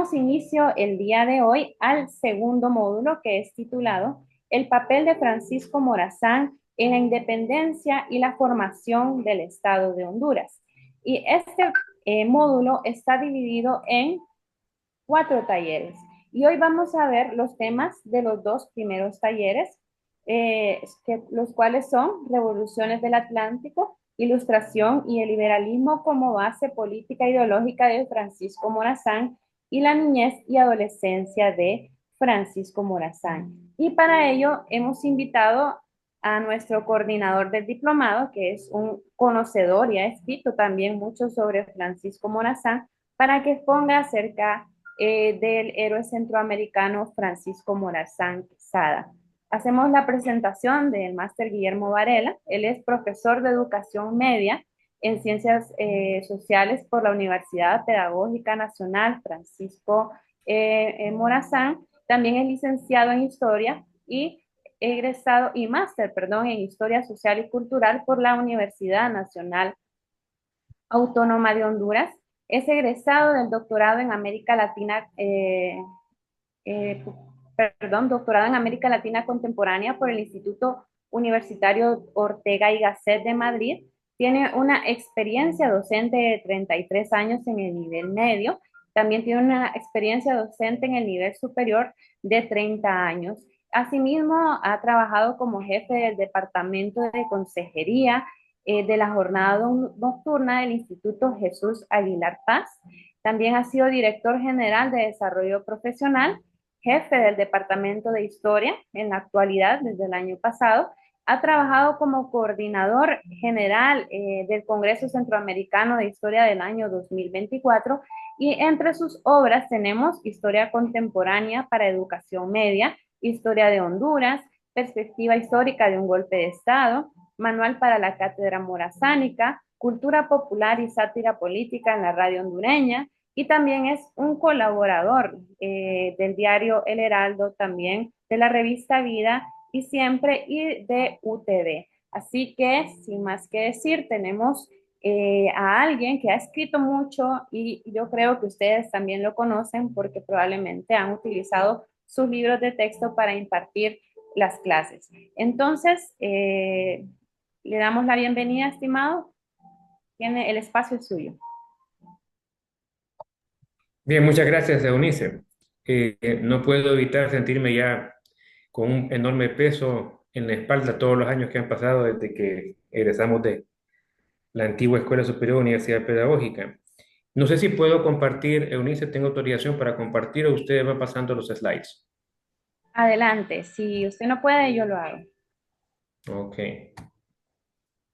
Damos inicio el día de hoy al segundo módulo que es titulado El papel de Francisco Morazán en la independencia y la formación del Estado de Honduras. Y este módulo está dividido en 4 talleres. Y hoy vamos a ver los temas de los 2 primeros talleres, los cuales son Revoluciones del Atlántico, Ilustración y el Liberalismo como base política ideológica de Francisco Morazán y la niñez y adolescencia de Francisco Morazán. Y para ello hemos invitado a nuestro coordinador del diplomado, que es un conocedor y ha escrito también mucho sobre Francisco Morazán, para que exponga acerca del héroe centroamericano Francisco Morazán Quesada. Hacemos la presentación del máster Guillermo Varela. Él es profesor de educación media en ciencias sociales por la Universidad Pedagógica Nacional Francisco Morazán. También es licenciado en historia y egresado y máster, perdón, en historia social y cultural por la Universidad Nacional Autónoma de Honduras. Es egresado del doctorado en América Latina, eh, doctorado en América Latina Contemporánea por el Instituto Universitario Ortega y Gasset de Madrid. Tiene una experiencia docente de 33 años en el nivel medio. También tiene una experiencia docente en el nivel superior de 30 años. Asimismo, ha trabajado como jefe del Departamento de Consejería de la Jornada Nocturna del Instituto Jesús Aguilar Paz. También ha sido director general de Desarrollo Profesional, jefe del Departamento de Historia en la actualidad desde el año pasado. Ha trabajado como coordinador general del Congreso Centroamericano de Historia del año 2024 y entre sus obras tenemos Historia Contemporánea para Educación Media, Historia de Honduras, Perspectiva Histórica de un Golpe de Estado, Manual para la Cátedra Morazánica, Cultura Popular y Sátira Política en la Radio Hondureña, y también es un colaborador del diario El Heraldo, también de la revista Vida y Siempre y de UTV. Así que, sin más que decir, tenemos a alguien que ha escrito mucho y yo creo que ustedes también lo conocen porque probablemente han utilizado sus libros de texto para impartir las clases. Entonces, le damos la bienvenida, estimado. Tiene el espacio suyo. Bien, muchas gracias, Eunice. No puedo evitar sentirme ya con un enorme peso en la espalda todos los años que han pasado desde que egresamos de la antigua Escuela Superior de Universidad Pedagógica. No sé si puedo compartir, Eunice, tengo autorización para compartir o usted va pasando los slides. Adelante, si usted no puede, yo lo hago. Ok.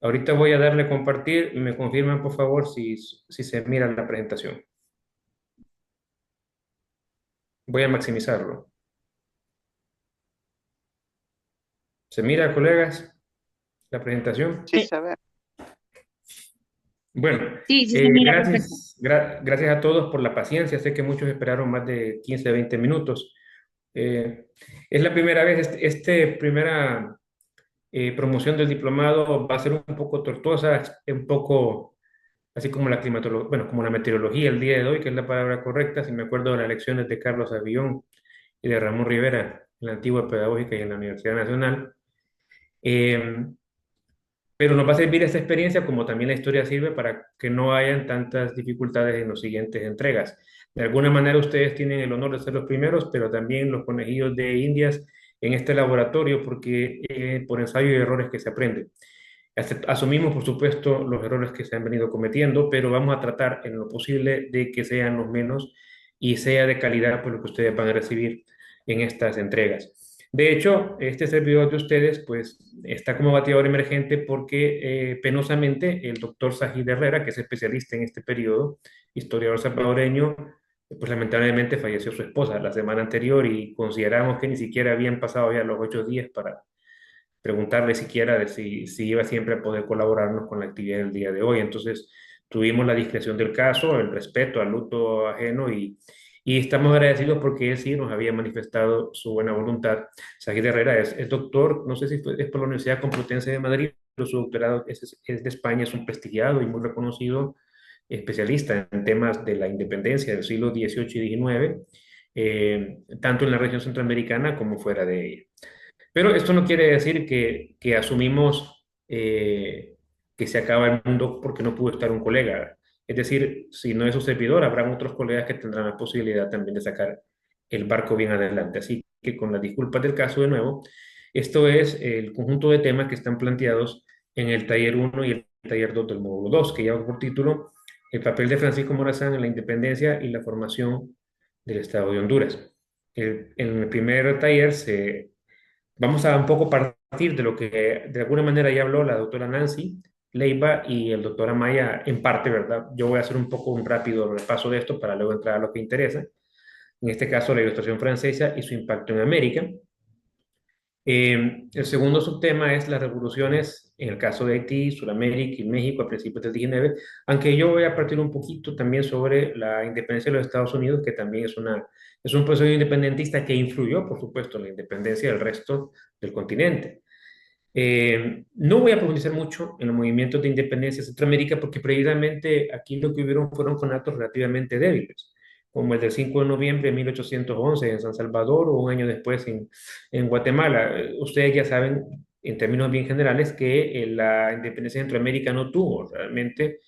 Ahorita voy a darle compartir y me confirman, por favor, si se mira la presentación. Voy a maximizarlo. ¿Se mira, colegas, la presentación? Sí, se ve. Bueno, Sí, sí se mira perfecto. gracias a todos por la paciencia. Sé que muchos esperaron más de 15, 20 minutos. Es la primera vez, primera promoción del diplomado va a ser un poco tortuosa, un poco así como la climatología, bueno, como la meteorología el día de hoy, que es la palabra correcta, si me acuerdo de las lecciones de Carlos Avillón y de Ramón Rivera en la antigua pedagógica y en la Universidad Nacional. Eh, pero nos va a servir esta experiencia como también la historia sirve para que no hayan tantas dificultades en las siguientes entregas. De alguna manera ustedes tienen el honor de ser los primeros, pero también los conejillos de Indias en este laboratorio porque por ensayo y errores que se aprenden. Asumimos, por supuesto, los errores que se han venido cometiendo, pero vamos a tratar en lo posible de que sean los menos y sea de calidad por lo que ustedes van a recibir en estas entregas. De hecho, este servidor de ustedes, pues, está como bateador emergente porque penosamente el doctor Sajid Herrera, que es especialista en este periodo, historiador salvadoreño, pues lamentablemente falleció su esposa la semana anterior y consideramos que ni siquiera habían pasado ya los 8 días para preguntarle siquiera de si iba siempre a poder colaborarnos con la actividad del día de hoy. Entonces, tuvimos la discreción del caso, el respeto al luto ajeno y estamos agradecidos porque él sí nos había manifestado su buena voluntad. Sajid Herrera es doctor, no sé si es por la Universidad Complutense de Madrid, pero su doctorado es de España, es un prestigiado y muy reconocido especialista en temas de la independencia del siglo XVIII y XIX, tanto en la región centroamericana como fuera de ella. Pero esto no quiere decir que asumimos que se acaba el mundo porque no pudo estar un colega. Es decir, si no es su servidor, habrán otros colegas que tendrán la posibilidad también de sacar el barco bien adelante. Así que con las disculpas del caso de nuevo, esto es el conjunto de temas que están planteados en el taller 1 y el taller 2 del módulo 2, que lleva por título El papel de Francisco Morazán en la independencia y la formación del Estado de Honduras. En el primer taller vamos a un poco partir de lo que de alguna manera ya habló la doctora Nancy Leiva y el doctor Amaya en parte, ¿verdad? Yo voy a hacer un poco un rápido repaso de esto para luego entrar a lo que interesa. En este caso, la ilustración francesa y su impacto en América. El segundo subtema es las revoluciones en el caso de Haití, Sudamérica y México a principios del 19, aunque yo voy a partir un poquito también sobre la independencia de los Estados Unidos, que también es un proceso independentista que influyó, por supuesto, en la independencia del resto del continente. No voy a profundizar mucho en los movimientos de independencia de Centroamérica porque precisamente aquí lo que hubieron fueron conatos relativamente débiles, como el del 5 de noviembre de 1811 en San Salvador o un año después en Guatemala. Ustedes ya saben, en términos bien generales, que la independencia de Centroamérica no tuvo realmente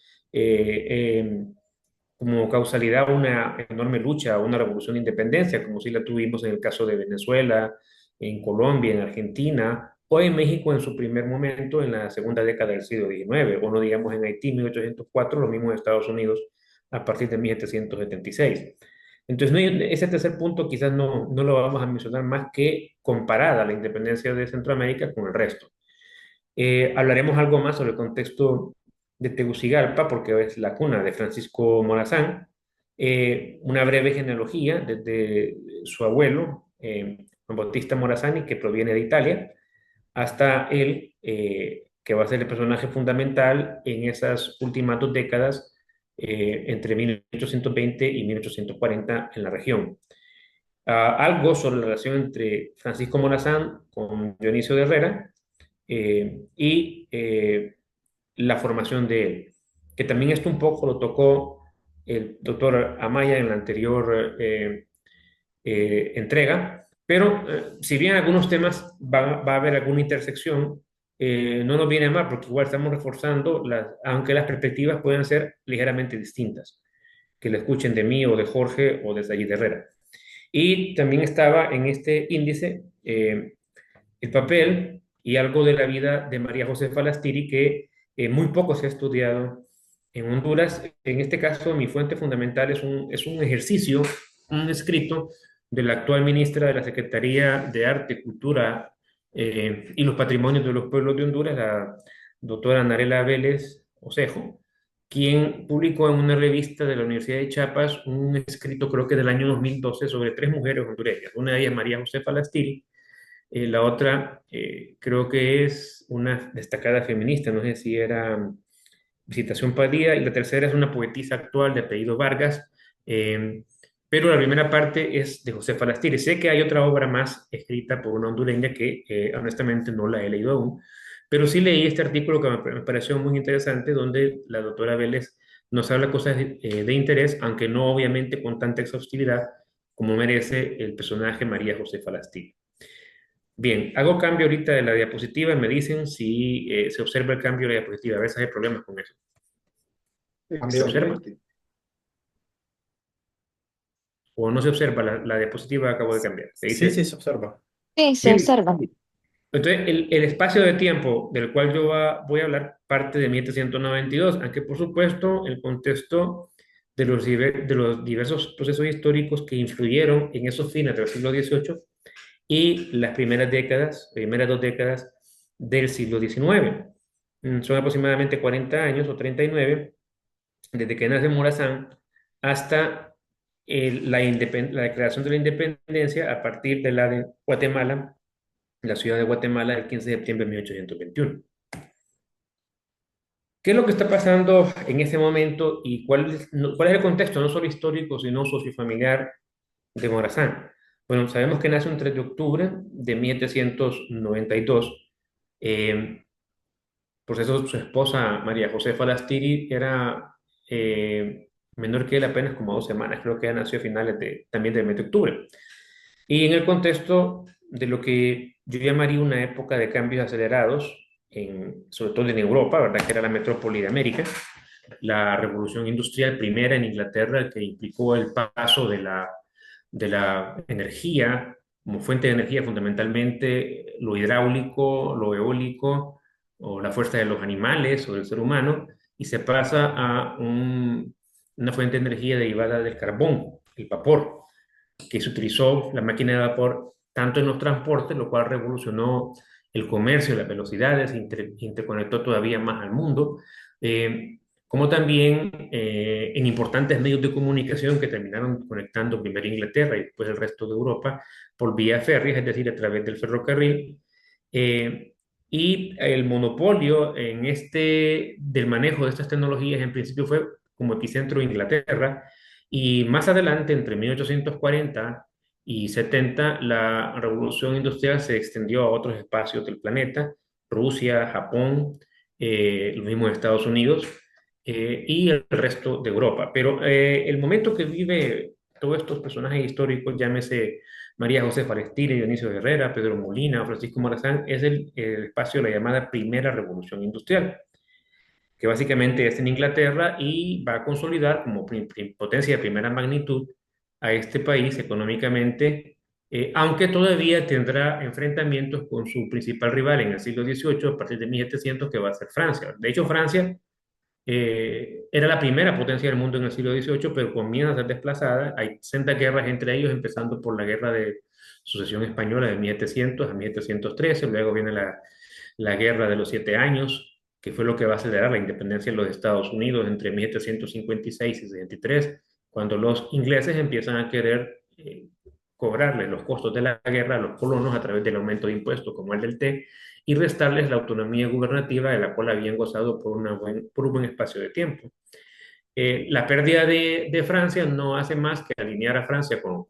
como causalidad una enorme lucha, una revolución de independencia, como si la tuvimos en el caso de Venezuela, en Colombia, en Argentina, o en México en su primer momento en la segunda década del siglo XIX, o no digamos en Haití 1804, lo mismo en Estados Unidos a partir de 1776. Entonces, ese tercer punto quizás no lo vamos a mencionar más que comparada la independencia de Centroamérica con el resto. Hablaremos algo más sobre el contexto de Tegucigalpa, porque es la cuna de Francisco Morazán. Una breve genealogía desde su abuelo, Juan Bautista Morazán, que proviene de Italia, hasta él, que va a ser el personaje fundamental en esas últimas 2 décadas, entre 1820 y 1840 en la región. Algo sobre la relación entre Francisco Morazán con Dionisio de Herrera y la formación de él, que también esto un poco lo tocó el doctor Amaya en la anterior entrega, pero si bien algunos temas va a haber alguna intersección, no nos viene mal porque igual estamos reforzando, aunque las perspectivas pueden ser ligeramente distintas, que la escuchen de mí o de Jorge o de Sayid Herrera. Y también estaba en este índice el papel y algo de la vida de María Josefa Lastiri que muy poco se ha estudiado en Honduras. En este caso, mi fuente fundamental es un ejercicio, un escrito de la actual ministra de la Secretaría de Arte, Cultura y los Patrimonios de los Pueblos de Honduras, la doctora Narela Vélez Osejo, quien publicó en una revista de la Universidad de Chiapas un escrito, creo que del año 2012, sobre 3 mujeres hondureñas. Una de ellas, María Josefa Lastiri, la otra creo que es una destacada feminista, no sé si era Visitación Padilla, y la tercera es una poetisa actual de apellido Vargas, eh, pero la primera parte es de José Falastiri. Sé que hay otra obra más escrita por una hondureña que honestamente no la he leído aún, pero sí leí este artículo que me pareció muy interesante, donde la doctora Vélez nos habla cosas de interés, aunque no obviamente con tanta exhaustividad como merece el personaje María José Falastiri. Bien, hago cambio ahorita de la diapositiva y me dicen si se observa el cambio de la diapositiva. A veces hay problemas con eso. ¿Se observa? Excelente. ¿O no se observa la diapositiva que acabo de cambiar? ¿Se Sí, sí, dice? se observa. Sí, se Bien. observa. Entonces, el espacio de tiempo del cual yo voy a hablar parte de 1792, aunque por supuesto el contexto de los diversos procesos históricos que influyeron en esos fines del siglo XVIII y las primeras 2 décadas del siglo XIX. Son aproximadamente 40 años o 39 desde que nace Morazán hasta la declaración de la independencia a partir de la de Guatemala, la ciudad de Guatemala, el 15 de septiembre de 1821. ¿Qué es lo que está pasando en ese momento y cuál es el contexto, no solo histórico, sino sociofamiliar de Morazán? Bueno, sabemos que nace un 3 de octubre de 1792. Por eso su esposa, María Josefa Lastiri, era menor que él apenas como 2 semanas, creo que ella nació a finales también del mes de octubre. Y en el contexto de lo que yo llamaría una época de cambios acelerados, sobre todo en Europa, ¿verdad? Que era la metrópoli de América, la revolución industrial primera en Inglaterra, que implicó el paso de la energía como fuente de energía, fundamentalmente lo hidráulico, lo eólico, o la fuerza de los animales o del ser humano, y se pasa a una fuente de energía derivada del carbón, el vapor, que se utilizó la máquina de vapor tanto en los transportes, lo cual revolucionó el comercio, las velocidades, interconectó todavía más al mundo, como también en importantes medios de comunicación que terminaron conectando primero Inglaterra y después el resto de Europa por vía férrea, es decir, a través del ferrocarril. eh, y el monopolio del manejo de estas tecnologías en principio fue como epicentro de Inglaterra, y más adelante, entre 1840 y 70, la revolución industrial se extendió a otros espacios del planeta: Rusia, Japón, los mismos Estados Unidos, y el resto de Europa. Pero el momento que vive todos estos personajes históricos, llámese María José Palestina, Dionisio Herrera, Pedro Molina, Francisco Morazán, es el espacio de la llamada Primera Revolución Industrial, que básicamente es en Inglaterra y va a consolidar como potencia de primera magnitud a este país económicamente, aunque todavía tendrá enfrentamientos con su principal rival en el siglo XVIII, a partir de 1700, que va a ser Francia. De hecho, Francia era la primera potencia del mundo en el siglo XVIII, pero comienza a ser desplazada. Hay sendas guerras entre ellos, empezando por la Guerra de Sucesión Española de 1700 a 1713, luego viene la Guerra de los Siete Años, que fue lo que va a acelerar la independencia de los Estados Unidos entre 1756 y 63, cuando los ingleses empiezan a querer cobrarle los costos de la guerra a los colonos a través del aumento de impuestos como el del té, y restarles la autonomía gubernativa de la cual habían gozado por un buen espacio de tiempo. La pérdida de Francia no hace más que alinear a Francia con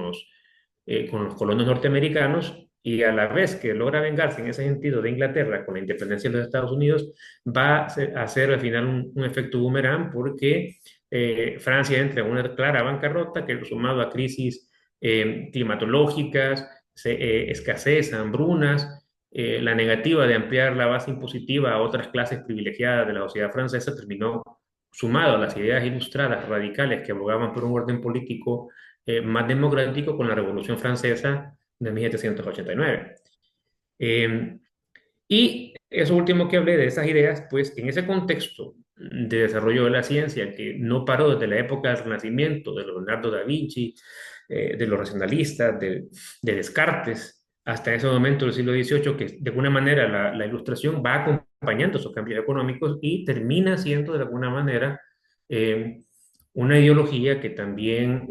los colonos norteamericanos, y a la vez que logra vengarse en ese sentido de Inglaterra con la independencia de los Estados Unidos, va a hacer al final un efecto boomerang, porque Francia entra en una clara bancarrota que, sumado a crisis climatológicas, escasez, hambrunas, la negativa de ampliar la base impositiva a otras clases privilegiadas de la sociedad francesa, terminó, sumado a las ideas ilustradas radicales que abogaban por un orden político más democrático, con la Revolución Francesa de 1789. Y eso último que hablé de esas ideas, pues en ese contexto de desarrollo de la ciencia, que no paró desde la época del Renacimiento, de Leonardo da Vinci, de los racionalistas, de Descartes, hasta ese momento del siglo XVIII, que de alguna manera la ilustración va acompañando esos cambios económicos y termina siendo de alguna manera eh, una ideología que también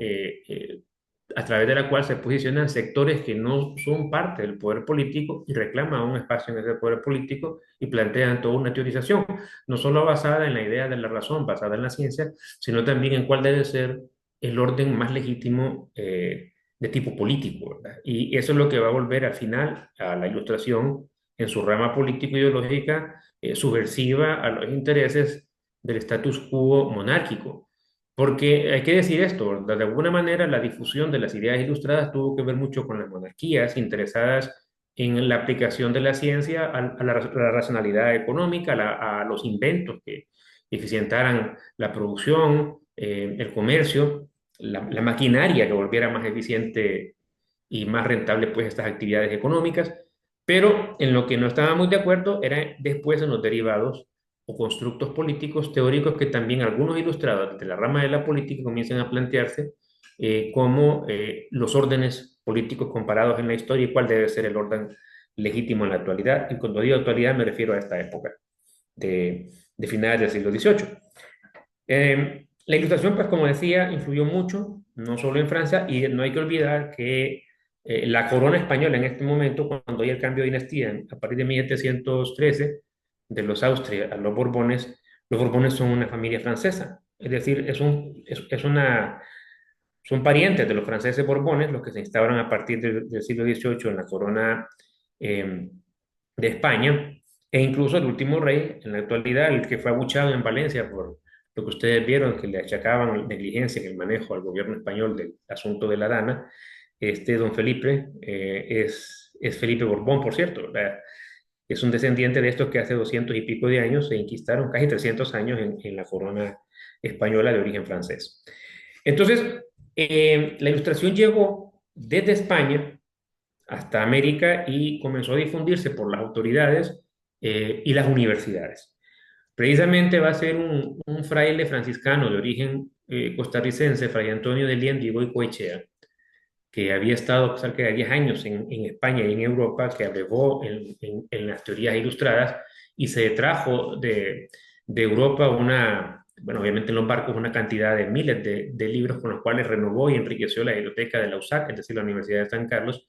a través de la cual se posicionan sectores que no son parte del poder político y reclaman un espacio en ese poder político, y plantean toda una teorización, no solo basada en la idea de la razón, basada en la ciencia, sino también en cuál debe ser el orden más legítimo de tipo político, ¿verdad? Y eso es lo que va a volver al final a la Ilustración en su rama político-ideológica subversiva a los intereses del status quo monárquico. Porque hay que decir esto, ¿verdad? De alguna manera la difusión de las ideas ilustradas tuvo que ver mucho con las monarquías interesadas en la aplicación de la ciencia a la racionalidad económica, a los inventos que eficientaran la producción, el comercio, la maquinaria que volviera más eficiente y más rentable pues estas actividades económicas. Pero en lo que no estábamos de acuerdo era después en los derivados o constructos políticos teóricos que también algunos ilustrados de la rama de la política comienzan a plantearse, como los órdenes políticos comparados en la historia y cuál debe ser el orden legítimo en la actualidad. Y cuando digo actualidad me refiero a esta época de finales del siglo XVIII. La Ilustración, pues como decía, influyó mucho, no solo en Francia, y no hay que olvidar que la corona española en este momento, cuando hay el cambio de dinastía a partir de 1713, de los Austria a los Borbones son una familia francesa, es decir, son parientes de los franceses Borbones, los que se instauran a partir del siglo XVIII en la corona eh, de España, e incluso el último rey, en la actualidad, el que fue abuchado en Valencia lo que ustedes vieron que le achacaban negligencia en el manejo al gobierno español del asunto de la Dana, don Felipe es Felipe Borbón, por cierto, ¿verdad? Es un descendiente de estos que hace 200 y pico de años se inquistaron, casi 300 años en la corona española de origen francés. Entonces, la ilustración llegó desde España hasta América y comenzó a difundirse por las autoridades y las universidades. Precisamente va a ser un fraile franciscano de origen costarricense, Fray Antonio de Lien Diego y Coechea, que había estado cerca de 10 años en España y en Europa, que abrevó en las teorías ilustradas y se trajo de Europa bueno, obviamente en los barcos, una cantidad de miles de libros con los cuales renovó y enriqueció la biblioteca de la USAC, es decir, la Universidad de San Carlos,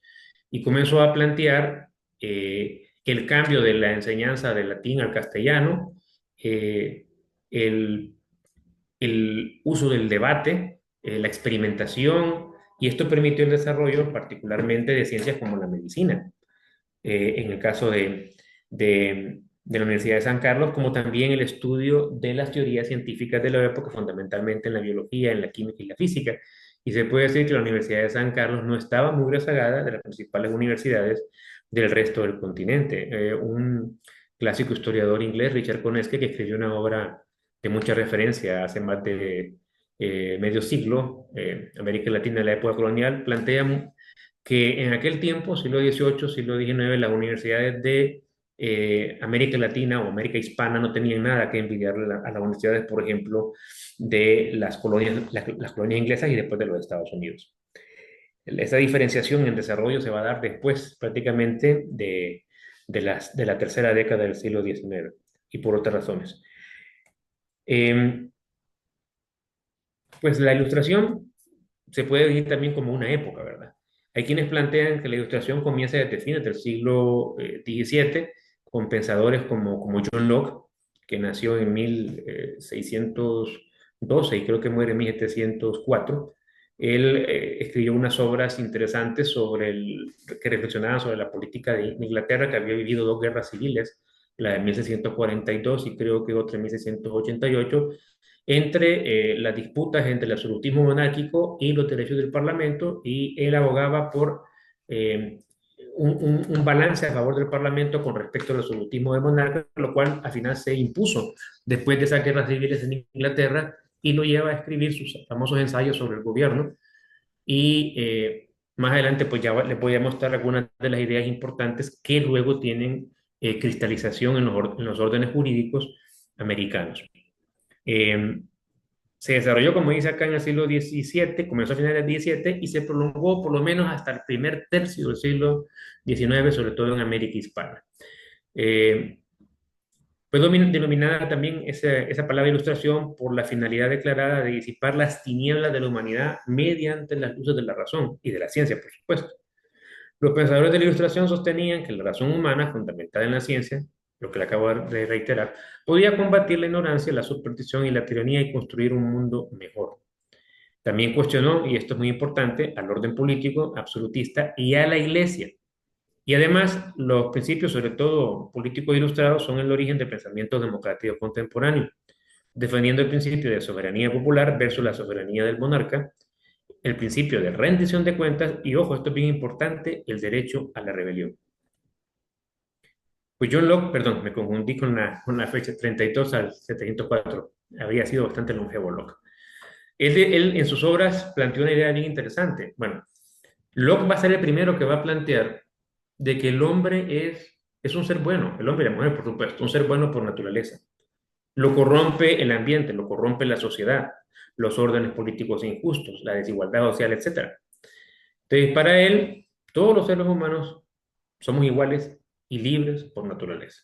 y comenzó a plantear el cambio de la enseñanza del latín al castellano, eh, el el uso del debate, la experimentación, y esto permitió el desarrollo particularmente de ciencias como la medicina, en el caso de la Universidad de San Carlos, como también el estudio de las teorías científicas de la época, fundamentalmente en la biología, en la química y la física. Y se puede decir que la Universidad de San Carlos no estaba muy rezagada de las principales universidades del resto del continente. Un clásico historiador inglés, Richard Koneske, que escribió una obra de mucha referencia hace más de medio siglo, América Latina en la época colonial, plantea que en aquel tiempo, siglo XVIII, siglo XIX, las universidades de América Latina o América Hispana no tenían nada que envidiarle a las universidades, por ejemplo, de las colonias inglesas y después de los Estados Unidos. Esa diferenciación en desarrollo se va a dar después prácticamente de la tercera década del siglo XIX y por otras razones. Pues la ilustración se puede decir también como una época, ¿verdad? Hay quienes plantean que la ilustración comienza desde fines del siglo XVII con pensadores como John Locke, que nació en 1612 y creo que muere en 1704. Él escribió unas obras interesantes que reflexionaban sobre la política de Inglaterra, que había vivido dos guerras civiles, la de 1642 y creo que otra en 1688, entre las disputas entre el absolutismo monárquico y los derechos del Parlamento, y él abogaba por eh, un balance a favor del Parlamento con respecto al absolutismo del monarca, lo cual al final se impuso después de esas guerras civiles en Inglaterra y lo lleva a escribir sus famosos ensayos sobre el gobierno. Y más adelante pues ya les voy a mostrar algunas de las ideas importantes que luego tienen cristalización en los órdenes jurídicos americanos. Eh, Se desarrolló, como dice acá, en el siglo XVII, comenzó a finales del XVII y se prolongó por lo menos hasta el primer tercio del siglo XIX, sobre todo en América Hispana. Eh, Fue denominada también esa palabra ilustración por la finalidad declarada de disipar las tinieblas de la humanidad mediante las luces de la razón y de la ciencia, por supuesto. Los pensadores de la Ilustración sostenían que la razón humana, fundamentada en la ciencia, lo que le acabo de reiterar, podía combatir la ignorancia, la superstición y la tiranía y construir un mundo mejor. También cuestionó, y esto es muy importante, al orden político absolutista y a la Iglesia. Y además, los principios, sobre todo políticos ilustrados, son el origen del pensamiento democrático contemporáneo, defendiendo el principio de soberanía popular versus la soberanía del monarca, el principio de rendición de cuentas y, ojo, esto es bien importante, el derecho a la rebelión. Pues John Locke, perdón, me confundí con la fecha, 32 al 704, había sido bastante longevo Locke. Él en sus obras planteó una idea bien interesante. Bueno, Locke va a ser el primero que va a plantear de que el hombre es un ser bueno, el hombre y la mujer, por supuesto, un ser bueno por naturaleza. Lo corrompe el ambiente, lo corrompe la sociedad, los órdenes políticos injustos, la desigualdad social, etc. Entonces, para él, todos los seres humanos somos iguales y libres por naturaleza.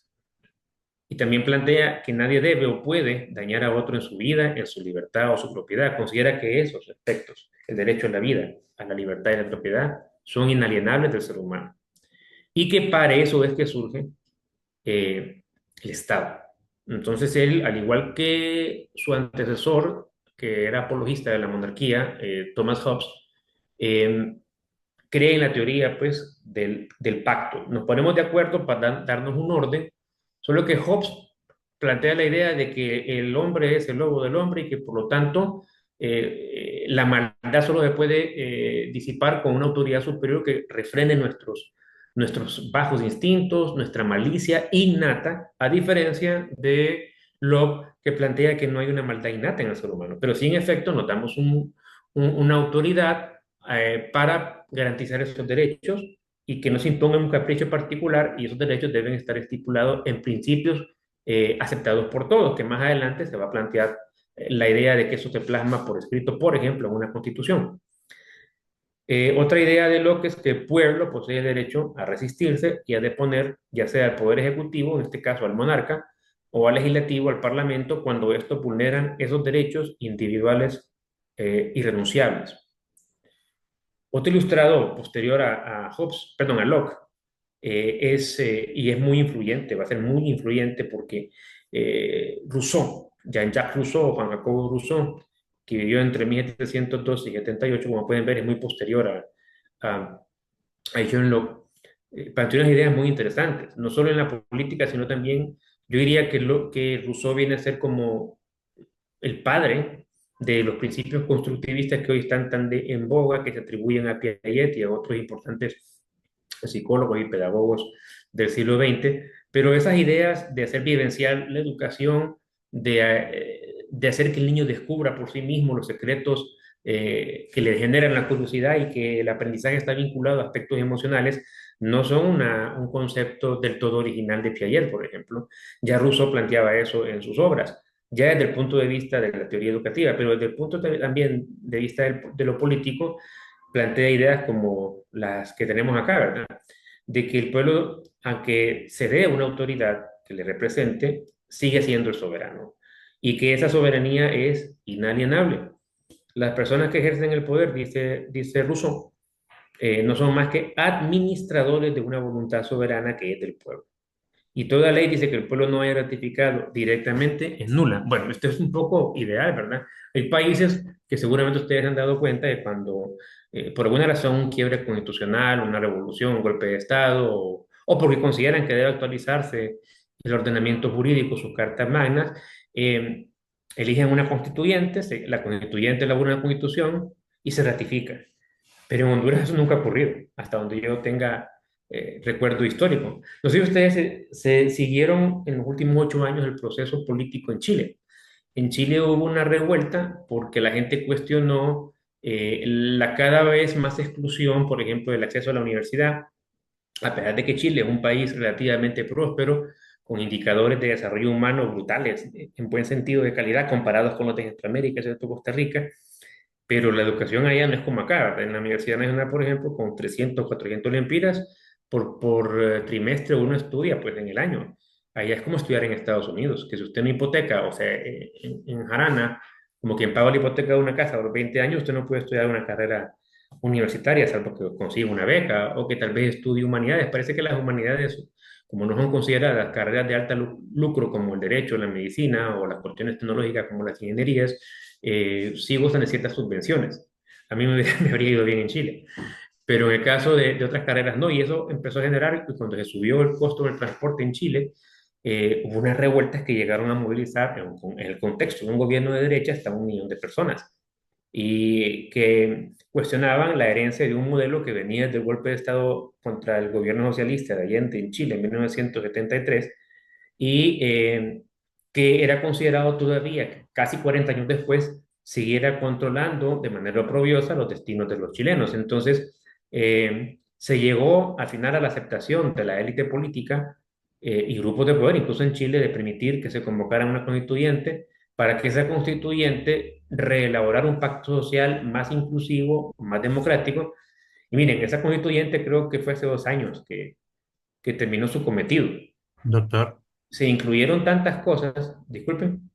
Y también plantea que nadie debe o puede dañar a otro en su vida, en su libertad o su propiedad. Considera que esos aspectos, el derecho a la vida, a la libertad y a la propiedad, son inalienables del ser humano. Y que para eso es que surge el Estado. Entonces él, al igual que su antecesor, que era apologista de la monarquía, Thomas Hobbes, eh, cree en la teoría pues, del pacto. Nos ponemos de acuerdo para darnos un orden, solo que Hobbes plantea la idea de que el hombre es el lobo del hombre y que por lo tanto la maldad solo se puede disipar con una autoridad superior que refrene nuestros bajos instintos, nuestra malicia innata, a diferencia de Locke, que plantea que no hay una maldad innata en el ser humano. Pero sí, en efecto, nos damos una autoridad para garantizar esos derechos y que no se imponga un capricho particular, y esos derechos deben estar estipulados en principios aceptados por todos, que más adelante se va a plantear la idea de que eso se plasma por escrito, por ejemplo, en una constitución. Otra idea de Locke es que el pueblo posee el derecho a resistirse y a deponer, ya sea al poder ejecutivo, en este caso al monarca, o al legislativo, al parlamento, cuando estos vulneran esos derechos individuales irrenunciables. Otro ilustrado posterior a Hobbes, perdón, a Locke, y es muy influyente, va a ser muy influyente porque Rousseau, Jean-Jacques Rousseau, Juan Jacobo Rousseau, que vivió entre 1712 y 78, como pueden ver, es muy posterior a John Locke, planteó unas ideas muy interesantes, no solo en la política, sino también, yo diría que Rousseau viene a ser como el padre de los principios constructivistas que hoy están en boga, que se atribuyen a Piaget y a otros importantes psicólogos y pedagogos del siglo XX, pero esas ideas de hacer vivencial la educación, de hacer que el niño descubra por sí mismo los secretos que le generan la curiosidad y que el aprendizaje está vinculado a aspectos emocionales, no son un concepto del todo original de Piaget, por ejemplo. Ya Rousseau planteaba eso en sus obras, ya desde el punto de vista de la teoría educativa, pero desde el punto también de vista de lo político, plantea ideas como las que tenemos acá, ¿verdad? De que el pueblo, aunque se dé una autoridad que le represente, sigue siendo el soberano y que esa soberanía es inalienable. Las personas que ejercen el poder, dice Rousseau, no son más que administradores de una voluntad soberana que es del pueblo. Y toda ley dice que el pueblo no haya ratificado directamente es nula. Bueno, esto es un poco ideal, ¿verdad? Hay países que seguramente ustedes han dado cuenta de cuando, por alguna razón, un quiebre constitucional, una revolución, un golpe de Estado, o porque consideran que debe actualizarse el ordenamiento jurídico, sus cartas magnas, eh, eligen una constituyente, la constituyente elabora una constitución y se ratifica. Pero en Honduras eso nunca ha ocurrido, hasta donde yo tenga recuerdo histórico. No sé si ustedes se siguieron en los últimos 8 años el proceso político en Chile. En Chile hubo una revuelta porque la gente cuestionó la cada vez más exclusión, por ejemplo, del acceso a la universidad, a pesar de que Chile es un país relativamente próspero, con indicadores de desarrollo humano brutales, en buen sentido de calidad, comparados con los de Centroamérica, excepto Costa Rica, pero la educación allá no es como acá, ¿verdad? En la Universidad Nacional, por ejemplo, con 300, 400 lempiras por trimestre uno estudia pues en el año. Allá es como estudiar en Estados Unidos, que si usted no hipoteca, o sea, en Jarana, como quien paga la hipoteca de una casa por 20 años, usted no puede estudiar una carrera universitaria, salvo que consiga una beca o que tal vez estudie humanidades. Parece que las humanidades, como no son consideradas carreras de alto lucro como el derecho, la medicina o las cuestiones tecnológicas como las ingenierías, sí gozan de ciertas subvenciones. A mí me habría ido bien en Chile, pero en el caso de otras carreras no, y eso empezó a generar, y cuando se subió el costo del transporte en Chile, hubo unas revueltas que llegaron a movilizar en el contexto de un gobierno de derecha hasta 1 millón de personas y que cuestionaban la herencia de un modelo que venía del golpe de Estado contra el gobierno socialista de Allende en Chile en 1973 y que era considerado todavía, casi 40 años después, siguiera controlando de manera oprobiosa los destinos de los chilenos. Entonces, se llegó al final a la aceptación de la élite política y grupos de poder, incluso en Chile, de permitir que se convocara una constituyente para que esa constituyente reelaborara un pacto social más inclusivo, más democrático. Y miren, esa constituyente creo que fue hace 2 años que terminó su cometido. Doctor, Se incluyeron tantas cosas, disculpen.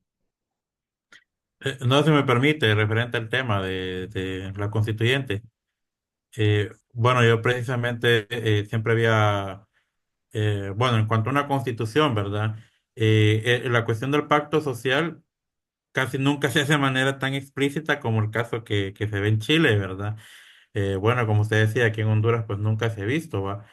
no se me permite, referente al tema de la constituyente. Bueno, yo precisamente siempre había, bueno, en cuanto a una constitución, ¿verdad? La cuestión del pacto social casi nunca se hace de manera tan explícita como el caso que se ve en Chile, ¿verdad? Bueno, como usted decía, aquí en Honduras pues nunca se ha visto, ¿va?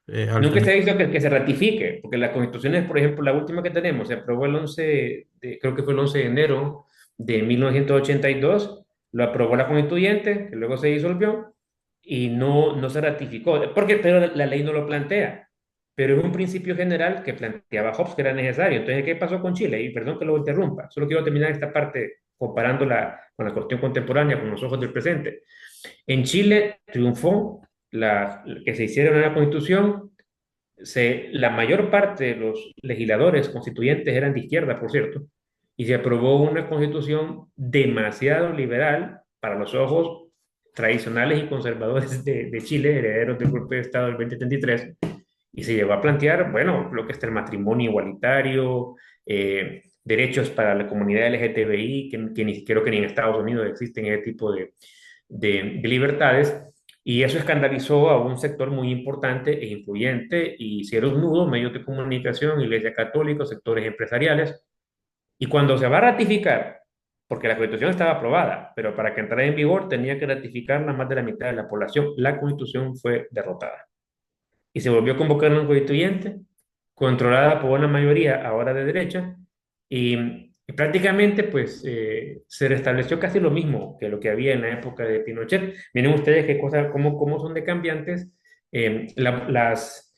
al Nunca tener... se ha visto que se ratifique, porque las constituciones, por ejemplo, la última que tenemos, se aprobó el 11 creo que fue el 11 de enero de 1982, lo aprobó la constituyente, que luego se disolvió, y no se ratificó, porque pero la ley no lo plantea, pero es un principio general que planteaba Hobbes que era necesario. Entonces, ¿qué pasó con Chile? Y perdón que lo interrumpa, solo quiero terminar esta parte comparándola con la cuestión contemporánea, con los ojos del presente. En Chile triunfó que se hiciera una constitución. La mayor parte de los legisladores constituyentes eran de izquierda, por cierto, y se aprobó una constitución demasiado liberal para los ojos tradicionales y conservadores de Chile, herederos del golpe de Estado del 2033, y se llegó a plantear, bueno, lo que está el matrimonio igualitario, derechos para la comunidad LGTBI, creo que ni en Estados Unidos existen ese tipo de libertades, y eso escandalizó a un sector muy importante e influyente, y hicieron nudo medios de comunicación, Iglesia Católica, sectores empresariales, y cuando se va a ratificar, porque la Constitución estaba aprobada, pero para que entrara en vigor tenía que ratificarla más de la mitad de la población, la Constitución fue derrotada y se volvió a convocar una constituyente controlada por una mayoría ahora de derecha y prácticamente pues se restableció casi lo mismo que lo que había en la época de Pinochet. Miren ustedes qué cosas, cómo son de cambiantes las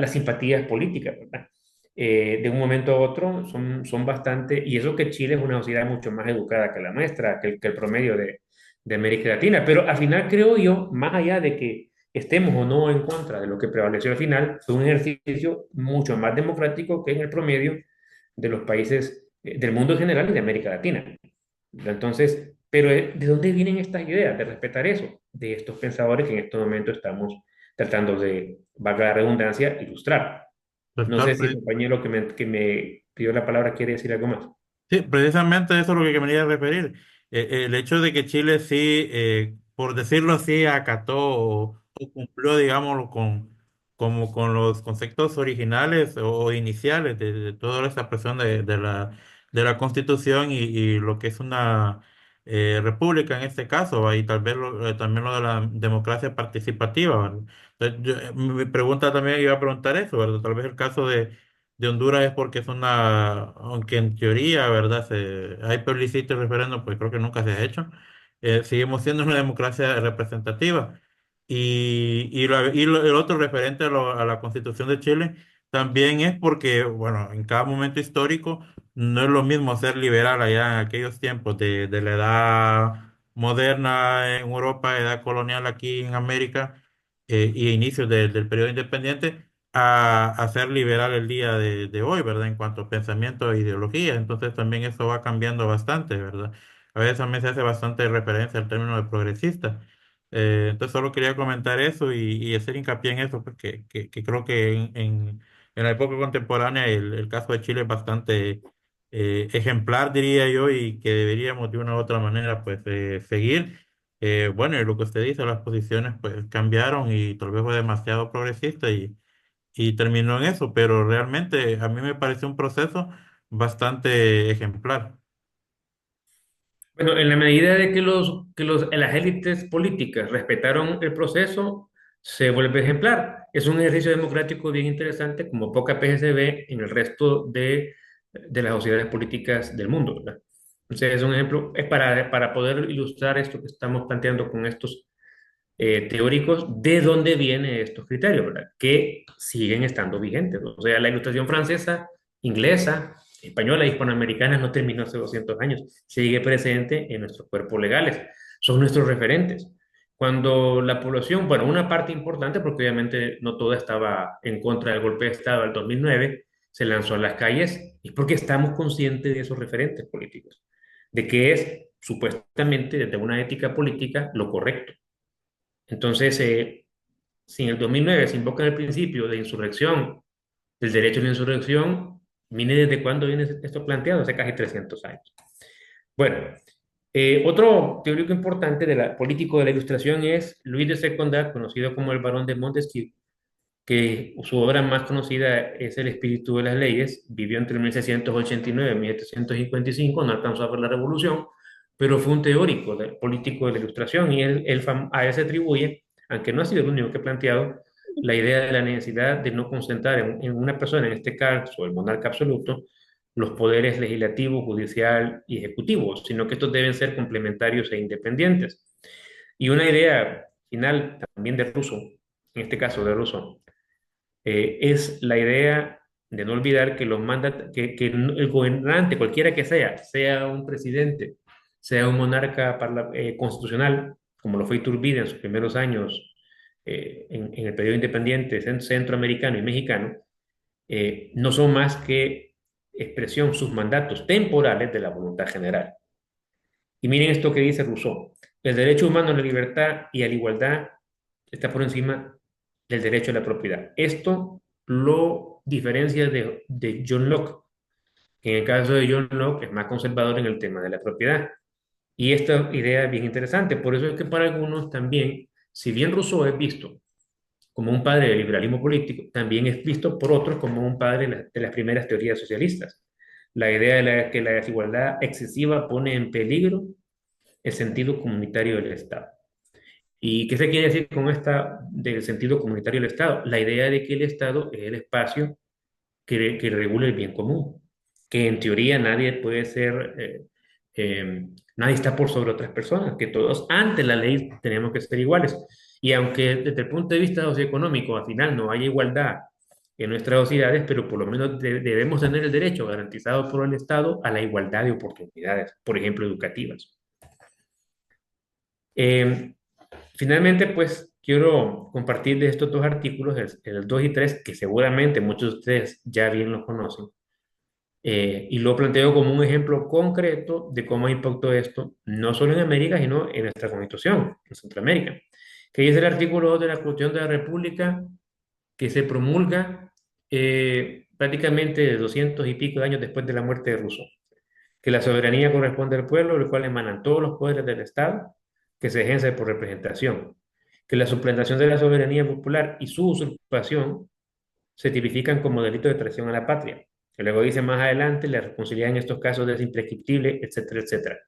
simpatías políticas, ¿verdad? De un momento a otro son bastante, y eso que Chile es una sociedad mucho más educada que la nuestra, que el promedio de América Latina, pero al final creo yo, más allá de que estemos o no en contra de lo que prevaleció al final, fue un ejercicio mucho más democrático que en el promedio de los países del mundo en general y de América Latina. Entonces, pero ¿de dónde vienen estas ideas de respetar eso? De estos pensadores que en este momento estamos tratando de, valga la redundancia, ilustrar. No sé si el compañero que me pidió la palabra quiere decir algo más. Sí, precisamente eso es lo que me quería referir. El hecho de que Chile sí, por decirlo así, acató o cumplió, digamos, como con los conceptos originales o iniciales de toda esa presión de la Constitución y lo que es una república en este caso, ¿va? Y tal vez también lo de la democracia participativa, ¿verdad? Entonces, mi pregunta también iba a preguntar eso, ¿verdad? Tal vez el caso de Honduras es porque es una, aunque en teoría, ¿verdad? Hay plebiscito y referéndum, pues creo que nunca se ha hecho. Seguimos siendo una democracia representativa. El otro referente a la Constitución de Chile también es porque, bueno, en cada momento histórico no es lo mismo ser liberal allá en aquellos tiempos de la edad moderna en Europa, edad colonial aquí en América, y inicios del periodo independiente a ser liberal el día de hoy, ¿verdad? En cuanto a pensamiento e ideología. Entonces también eso va cambiando bastante, ¿verdad? A veces también se hace bastante referencia al término de progresista. Entonces solo quería comentar eso y hacer hincapié en eso, porque que creo que en la época contemporánea el caso de Chile es bastante ejemplar, diría yo, y que deberíamos de una u otra manera pues seguir. Bueno, y lo que usted dice, las posiciones pues cambiaron y tal vez fue demasiado progresista y terminó en eso, pero realmente a mí me pareció un proceso bastante ejemplar. Bueno, en la medida de las élites políticas respetaron el proceso, se vuelve ejemplar. Es un ejercicio democrático bien interesante, como pocas veces se ve en el resto de las sociedades políticas del mundo, ¿verdad? Entonces, es un ejemplo, es para poder ilustrar esto que estamos planteando con estos teóricos, de dónde vienen estos criterios, ¿verdad? Que siguen estando vigentes, ¿no? O sea, la ilustración francesa, inglesa, española, hispanoamericana no terminó hace 200 años, sigue presente en nuestros cuerpos legales, son nuestros referentes. Cuando la población, bueno, una parte importante, porque obviamente no toda estaba en contra del golpe de Estado del 2009, se lanzó a las calles, y porque estamos conscientes de esos referentes políticos, de que es supuestamente desde una ética política lo correcto. Entonces, si en el 2009 se invoca el principio de insurrección, del derecho a la insurrección, mire desde cuándo viene esto planteado, hace casi 300 años. Bueno, otro teórico importante político de la Ilustración es Luis de Secondat, conocido como el Barón de Montesquieu, que su obra más conocida es El espíritu de las leyes. Vivió entre 1689 y 1755, no alcanzó a ver la revolución, pero fue un político de la Ilustración, y a él se atribuye, aunque no ha sido el único que ha planteado, la idea de la necesidad de no concentrar en una persona, en este caso el monarca absoluto, los poderes legislativo, judicial y ejecutivo, sino que estos deben ser complementarios e independientes. Y una idea final también de Rousseau, en este caso de Rousseau, es la idea de no olvidar que, que el gobernante, cualquiera que sea un presidente, sea un monarca constitucional, como lo fue Iturbide en sus primeros años en el periodo independiente centroamericano y mexicano, no son más que expresión, sus mandatos temporales de la voluntad general. Y miren esto que dice Rousseau: el derecho humano a la libertad y a la igualdad está por encima del derecho a la propiedad. Esto lo diferencia de John Locke, que en el caso de John Locke es más conservador en el tema de la propiedad. Y esta idea es bien interesante, por eso es que para algunos también, si bien Rousseau es visto como un padre del liberalismo político, también es visto por otros como un padre de las primeras teorías socialistas. La idea de que la desigualdad excesiva pone en peligro el sentido comunitario del Estado. ¿Y qué se quiere decir con esta del sentido comunitario del Estado? La idea de que el Estado es el espacio que regula el bien común, que en teoría nadie puede ser, nadie está por sobre otras personas, que todos ante la ley tenemos que ser iguales. Y aunque desde el punto de vista socioeconómico al final no haya igualdad en nuestras sociedades, pero por lo menos debemos tener el derecho garantizado por el Estado a la igualdad de oportunidades, por ejemplo, educativas. Eh, Finalmente, pues quiero compartir de estos dos artículos, el 2 y 3, que seguramente muchos de ustedes ya bien los conocen, y lo planteo como un ejemplo concreto de cómo impactó esto, no solo en América, sino en nuestra Constitución, en Centroamérica, que dice el artículo 2 de la Constitución de la República, que se promulga prácticamente de 200 y pico de años después de la muerte de Rousseau, que la soberanía corresponde al pueblo, del cual emanan todos los poderes del Estado, que se ejerce por representación, que la suplantación de la soberanía popular y su usurpación se tipifican como delito de traición a la patria, que luego dice más adelante, la responsabilidad en estos casos es imprescriptible, etcétera, etcétera.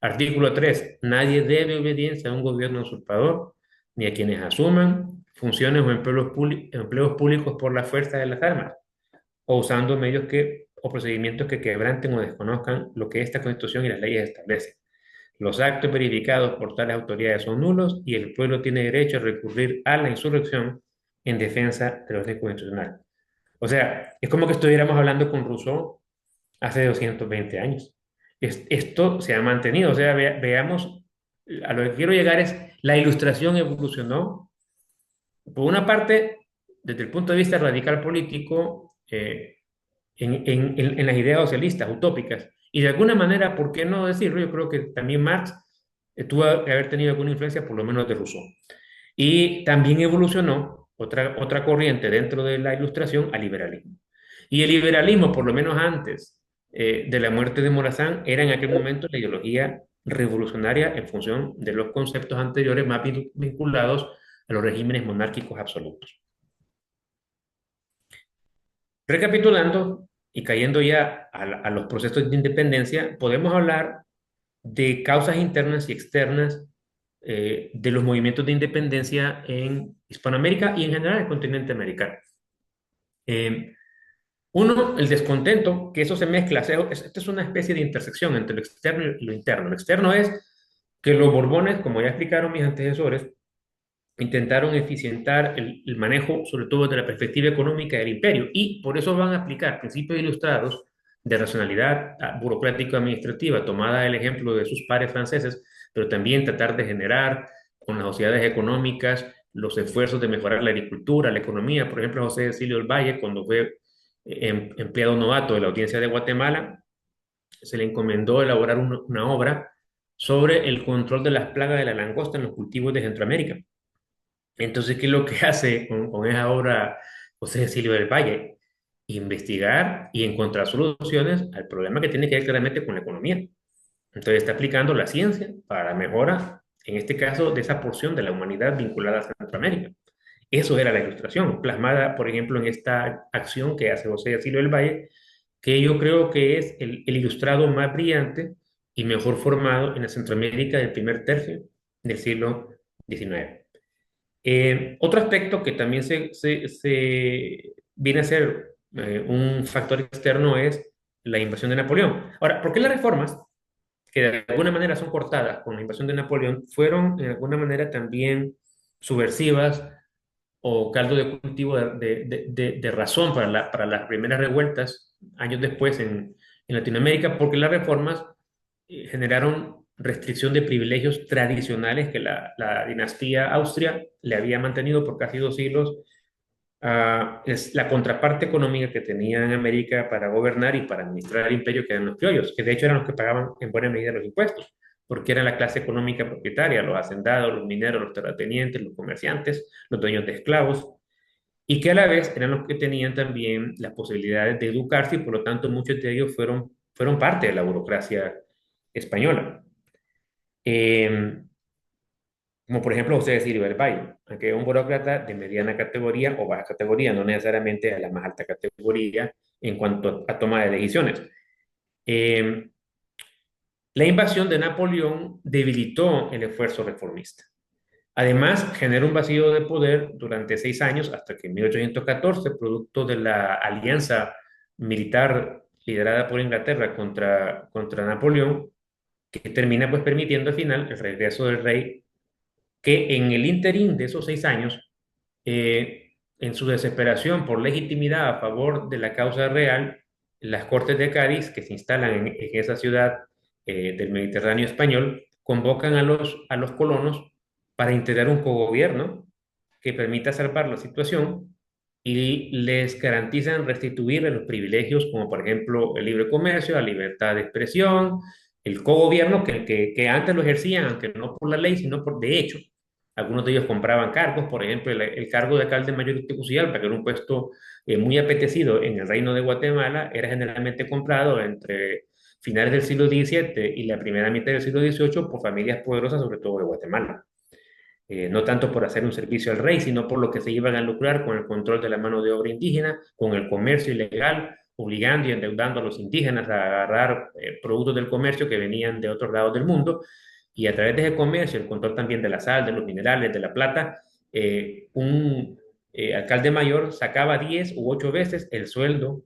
Artículo 3. Nadie debe obediencia a un gobierno usurpador, ni a quienes asuman funciones o empleos públicos por la fuerza de las armas, o usando medios o procedimientos que quebranten o desconozcan lo que esta Constitución y las leyes establecen. Los actos verificados por tales autoridades son nulos y el pueblo tiene derecho a recurrir a la insurrección en defensa del orden constitucional. O sea, es como que estuviéramos hablando con Rousseau hace 220 años. Esto se ha mantenido. O sea, veamos, a lo que quiero llegar es, la ilustración evolucionó, por una parte, desde el punto de vista radical político, en las ideas socialistas, utópicas. Y de alguna manera, ¿por qué no decirlo? Yo creo que también Marx tuvo que haber tenido alguna influencia, por lo menos de Rousseau. Y también evolucionó otra corriente dentro de la Ilustración al liberalismo. Y el liberalismo, por lo menos antes de la muerte de Morazán, era en aquel momento la ideología revolucionaria en función de los conceptos anteriores más vinculados a los regímenes monárquicos absolutos. Recapitulando y cayendo ya a los procesos de independencia, podemos hablar de causas internas y externas de los movimientos de independencia en Hispanoamérica y en general en el continente americano. Uno, el descontento, que eso se mezcla. Esta es una especie de intersección entre lo externo y lo interno. Lo externo es que los Borbones, como ya explicaron mis antecesores, intentaron eficientar el manejo, sobre todo desde la perspectiva económica del imperio, y por eso van a aplicar principios ilustrados de racionalidad burocrático-administrativa, tomada el ejemplo de sus pares franceses, pero también tratar de generar con las sociedades económicas los esfuerzos de mejorar la agricultura, la economía. Por ejemplo, José Cecilio del Valle, cuando fue empleado novato de la Audiencia de Guatemala, se le encomendó elaborar una obra sobre el control de las plagas de la langosta en los cultivos de Centroamérica. Entonces, ¿qué es lo que hace con esa obra José Cecilio del Valle? Investigar y encontrar soluciones al problema que tiene que ver claramente con la economía. Entonces, está aplicando la ciencia para la mejora, en este caso, de esa porción de la humanidad vinculada a Centroamérica. Eso era la ilustración, plasmada, por ejemplo, en esta acción que hace José Cecilio del Valle, que yo creo que es el ilustrado más brillante y mejor formado en la Centroamérica del primer tercio del siglo XIX. Otro aspecto que también se viene a ser un factor externo es la invasión de Napoleón. Ahora, ¿por qué las reformas, que de alguna manera son cortadas con la invasión de Napoleón, fueron de alguna manera también subversivas o caldo de cultivo de razón para, para las primeras revueltas años después en Latinoamérica? Porque las reformas generaron restricción de privilegios tradicionales que la dinastía Austria le había mantenido por casi 2 siglos. Es la contraparte económica que tenía en América para gobernar y para administrar el imperio, que eran los criollos, que de hecho eran los que pagaban en buena medida los impuestos, porque eran la clase económica propietaria, los hacendados, los mineros, los terratenientes, los comerciantes, los dueños de esclavos, y que a la vez eran los que tenían también las posibilidades de educarse y por lo tanto muchos de ellos fueron parte de la burocracia española. Eh, Como por ejemplo José de Silva Valle, que es un burócrata de mediana categoría o baja categoría, no necesariamente de la más alta categoría en cuanto a toma de decisiones. Eh, la invasión de Napoleón debilitó el esfuerzo reformista. Además, generó un vacío de poder durante 6 años, hasta que en 1814, producto de la alianza militar liderada por Inglaterra contra Napoleón, que termina pues permitiendo al final el regreso del rey, que en el interín de esos 6 años, en su desesperación por legitimidad a favor de la causa real, las Cortes de Cádiz, que se instalan en esa ciudad del Mediterráneo español, convocan a los colonos para integrar un cogobierno que permita salvar la situación y les garantizan restituirles los privilegios como por ejemplo el libre comercio, la libertad de expresión, el cogobierno que antes lo ejercían, aunque no por la ley, sino por de hecho. Algunos de ellos compraban cargos, por ejemplo, el cargo de alcalde mayor de Tegucigalpa, que era un puesto muy apetecido en el Reino de Guatemala, era generalmente comprado entre finales del siglo XVII y la primera mitad del siglo XVIII por familias poderosas, sobre todo de Guatemala. No tanto por hacer un servicio al rey, sino por lo que se iban a lucrar con el control de la mano de obra indígena, con el comercio ilegal, obligando y endeudando a los indígenas a agarrar productos del comercio que venían de otros lados del mundo, y a través de ese comercio, el control también de la sal, de los minerales, de la plata, un alcalde mayor sacaba 10 u 8 veces el sueldo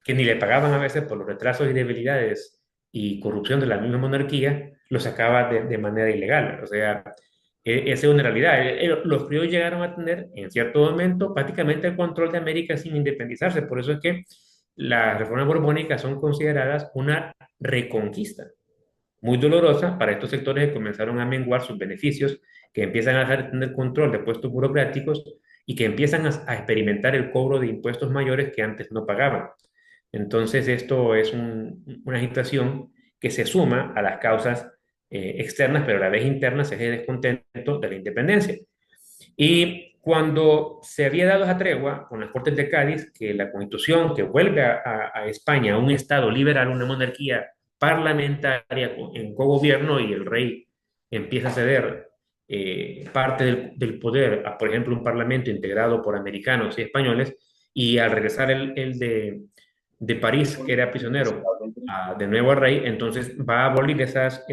que ni le pagaban a veces por los retrasos y debilidades y corrupción de la misma monarquía, lo sacaba de manera ilegal. O sea, esa es una realidad. Los criollos llegaron a tener en cierto momento prácticamente el control de América sin independizarse. Por eso es que las reformas borbónicas son consideradas una reconquista muy dolorosa para estos sectores que comenzaron a menguar sus beneficios, que empiezan a dejar de tener control de puestos burocráticos y que empiezan a experimentar el cobro de impuestos mayores que antes no pagaban. Entonces, esto es una agitación que se suma a las causas externas, pero a la vez internas, es el descontento de la independencia. Y cuando se había dado esa tregua con las Cortes de Cádiz, que la Constitución que vuelve a España un Estado liberal, una monarquía parlamentaria en cogobierno, y el rey empieza a ceder parte del poder a, por ejemplo, un parlamento integrado por americanos y españoles, y al regresar el de París, que era prisionero, de nuevo al rey, entonces va a abolir esa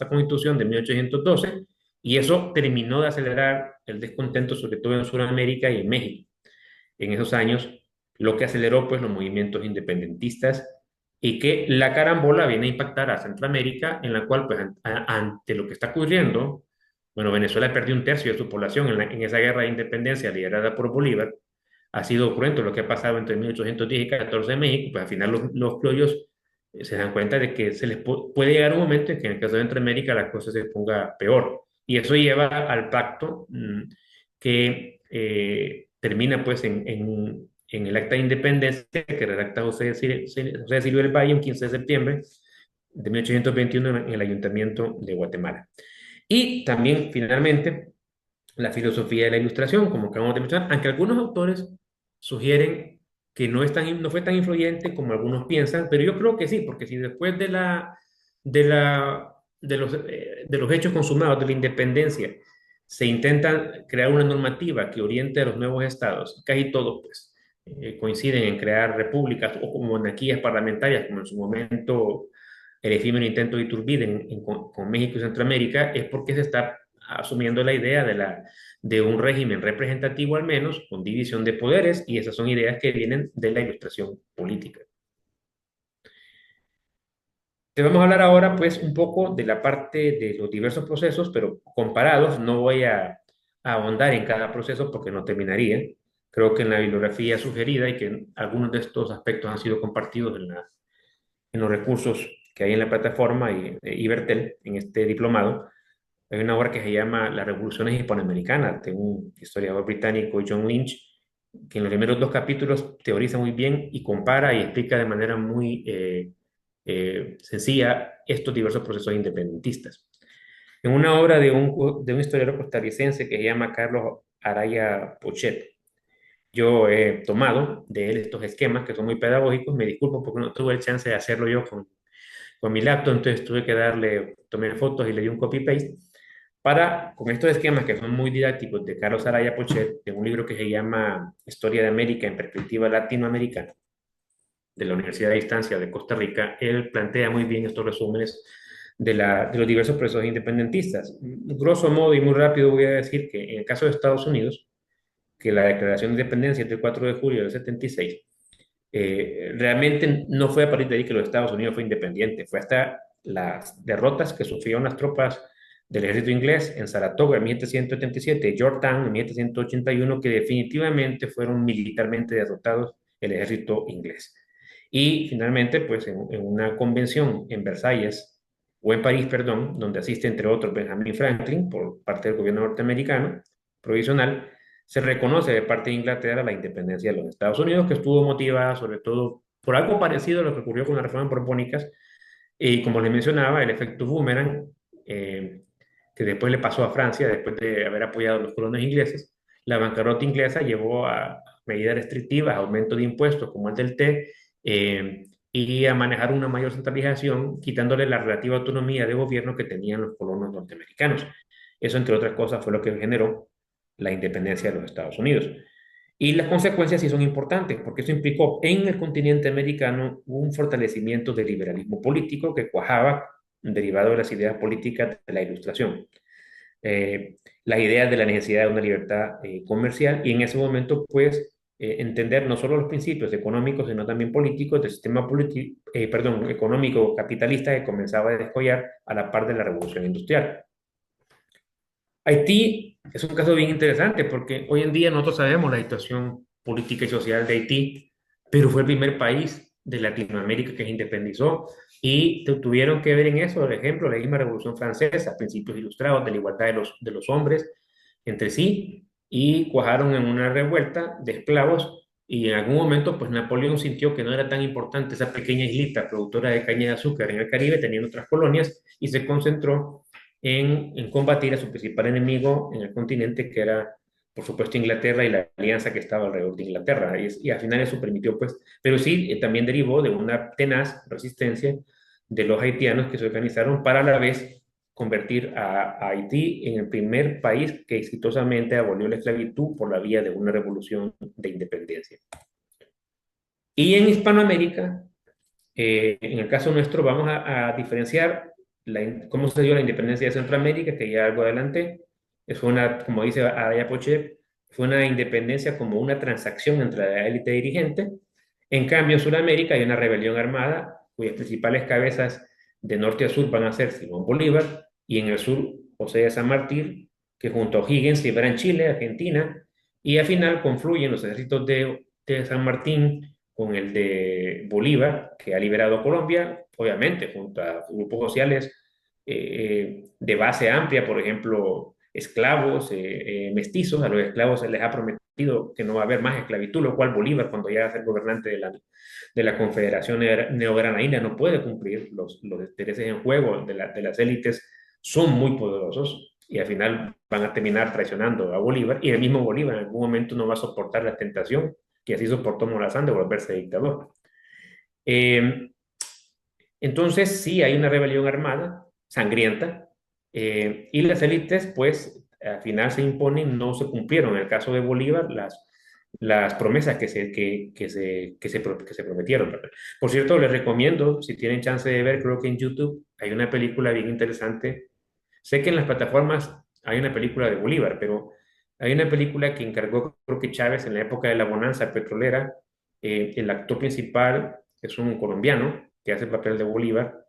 constitución de 1812, y eso terminó de acelerar el descontento, sobre todo en Sudamérica y en México. En esos años, lo que aceleró pues los movimientos independentistas, y que la carambola viene a impactar a Centroamérica, en la cual pues ante lo que está ocurriendo, bueno, Venezuela perdió un tercio de su población en esa guerra de independencia liderada por Bolívar. Ha sido cruento lo que ha pasado entre 1810 y 14 en México, pues al final los criollos se dan cuenta de que se les puede llegar un momento en que en el caso de Centroamérica la cosa se ponga peor. Y eso lleva al pacto que termina pues en el acta de independencia que redacta José Silva del Valle un 15 de septiembre de 1821 en el Ayuntamiento de Guatemala. Y también, finalmente, la filosofía de la Ilustración, como acabamos de mencionar, aunque algunos autores sugieren que no fue tan influyente como algunos piensan, pero yo creo que sí, porque si después de los hechos consumados de la independencia se intenta crear una normativa que oriente a los nuevos estados, casi todos pues coinciden en crear repúblicas o como monarquías parlamentarias, como en su momento el efímero intento de Iturbide con México y Centroamérica, es porque se está asumiendo la idea de un régimen representativo al menos, con división de poderes, y esas son ideas que vienen de la Ilustración política. Te vamos a hablar ahora, pues, un poco de la parte de los diversos procesos, pero comparados. No voy a ahondar en cada proceso porque no terminaría. Creo que en la bibliografía sugerida y que algunos de estos aspectos han sido compartidos en los recursos que hay en la plataforma y Ibertel, en este diplomado, hay una obra que se llama Las Revoluciones Hispanoamericanas, de un historiador británico, John Lynch, que en los primeros dos capítulos teoriza muy bien y compara y explica de manera muy sencilla estos diversos procesos independentistas. En una obra de un historiador costarricense que se llama Carlos Araya Pochet, yo he tomado de él estos esquemas que son muy pedagógicos. Me disculpo porque no tuve el chance de hacerlo yo con mi laptop, entonces tuve que tomé fotos y le di un copy-paste con estos esquemas que son muy didácticos de Carlos Araya Pochet, de un libro que se llama Historia de América en perspectiva latinoamericana, de la Universidad de Distancia de Costa Rica. Él plantea muy bien estos resúmenes de los diversos procesos independentistas. Grosso modo y muy rápido voy a decir que en el caso de Estados Unidos, que la Declaración de Independencia del 4 de julio del 76, realmente no fue a partir de ahí que los Estados Unidos fue independiente, fue hasta las derrotas que sufrieron las tropas del ejército inglés en Saratoga en 1777 y Yorktown en 1781, que definitivamente fueron militarmente derrotados el ejército inglés. Y finalmente, pues en una convención en Versalles, o en París, perdón, donde asiste entre otros Benjamin Franklin por parte del gobierno norteamericano provisional, se reconoce de parte de Inglaterra la independencia de los Estados Unidos, que estuvo motivada sobre todo por algo parecido a lo que ocurrió con las reformas borbónicas, y como les mencionaba, el efecto boomerang, que después le pasó a Francia después de haber apoyado a los colonos ingleses. La bancarrota inglesa llevó a medidas restrictivas, aumento de impuestos como el del té, y a manejar una mayor centralización, quitándole la relativa autonomía de gobierno que tenían los colonos norteamericanos. Eso, entre otras cosas, fue lo que generó la independencia de los Estados Unidos. Y las consecuencias sí son importantes, porque eso implicó en el continente americano un fortalecimiento del liberalismo político que cuajaba derivado de las ideas políticas de la Ilustración. Las ideas de la necesidad de una libertad comercial, y en ese momento, pues, entender no solo los principios económicos, sino también políticos del sistema económico capitalista que comenzaba a descollar a la par de la revolución industrial. Haití es un caso bien interesante porque hoy en día nosotros sabemos la situación política y social de Haití, pero fue el primer país de Latinoamérica que se independizó y tuvieron que ver en eso, por ejemplo, la misma Revolución Francesa, principios ilustrados de la igualdad de los hombres entre sí, y cuajaron en una revuelta de esclavos, y en algún momento pues Napoleón sintió que no era tan importante esa pequeña islita productora de caña de azúcar en el Caribe, teniendo otras colonias, y se concentró en combatir a su principal enemigo en el continente, que era, por supuesto, Inglaterra y la alianza que estaba alrededor de Inglaterra. Y al final eso permitió, pues, pero sí, también derivó de una tenaz resistencia de los haitianos que se organizaron para a la vez convertir a Haití en el primer país que exitosamente abolió la esclavitud por la vía de una revolución de independencia. Y en Hispanoamérica, en el caso nuestro, vamos a diferenciar cómo se dio la independencia de Centroamérica, que ya algo adelante. Fue una, como dice Araya Poche, fue una independencia como una transacción entre la élite dirigente. En cambio, en Sudamérica hay una rebelión armada, cuyas principales cabezas de norte a sur van a ser Simón Bolívar, y en el sur José de San Martín, que junto a O'Higgins liberan Chile, Argentina, y al final confluyen los ejércitos de San Martín con el de Bolívar, que ha liberado a Colombia, obviamente, junto a grupos sociales de base amplia, por ejemplo, esclavos, mestizos. A los esclavos se les ha prometido que no va a haber más esclavitud, lo cual Bolívar, cuando llega a ser gobernante de la Confederación Neogranadina, no puede cumplir. Los intereses en juego de las élites son muy poderosos, y al final van a terminar traicionando a Bolívar, y el mismo Bolívar en algún momento no va a soportar la tentación que así soportó Morazán de volverse dictador. Entonces, sí, hay una rebelión armada, sangrienta, y las élites, pues, al final se imponen, no se cumplieron. En el caso de Bolívar, las promesas que se prometieron, ¿verdad? Por cierto, les recomiendo, si tienen chance de ver, creo que en YouTube hay una película bien interesante. Sé que en las plataformas hay una película de Bolívar, pero hay una película que encargó, creo que Chávez, en la época de la bonanza petrolera. El actor principal es un colombiano que hace el papel de Bolívar,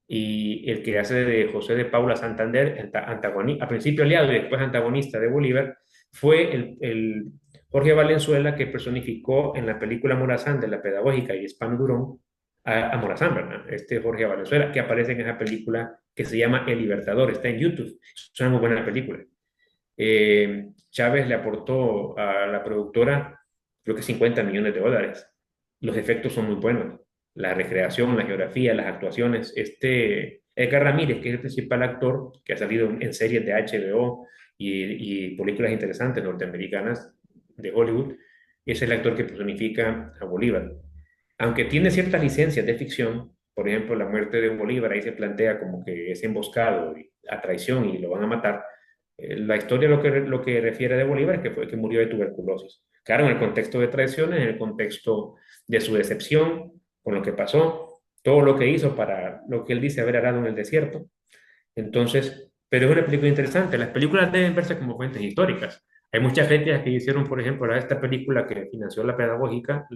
y el que hace de José de Paula Santander, a principio aliado y después antagonista de Bolívar, fue el Jorge Valenzuela que personificó en la película Morazán de la Pedagógica y Hispano Durón a Morazán, ¿verdad? Este Jorge Valenzuela que aparece en esa película que se llama El Libertador, está en YouTube, es una muy buena película. Chávez le aportó a la productora creo que 50 millones de dólares. Los efectos son muy buenos. La recreación, la geografía, las actuaciones. Edgar Ramírez, que es el principal actor, que ha salido en series de HBO y películas interesantes norteamericanas de Hollywood, es el actor que personifica a Bolívar. Aunque tiene ciertas licencias de ficción, por ejemplo, la muerte de Bolívar ahí se plantea como que es emboscado a traición y lo van a matar. La historia lo que refiere de Bolívar es que fue que murió de tuberculosis. Claro, en el contexto de traiciones, en el contexto de su decepción con lo que pasó, todo lo que hizo para lo que él dice haber arado en el desierto. Entonces, pero es una película interesante. Las películas deben verse como fuentes históricas. Hay muchas gente que hicieron, por ejemplo, esta película que financió la pedagógica,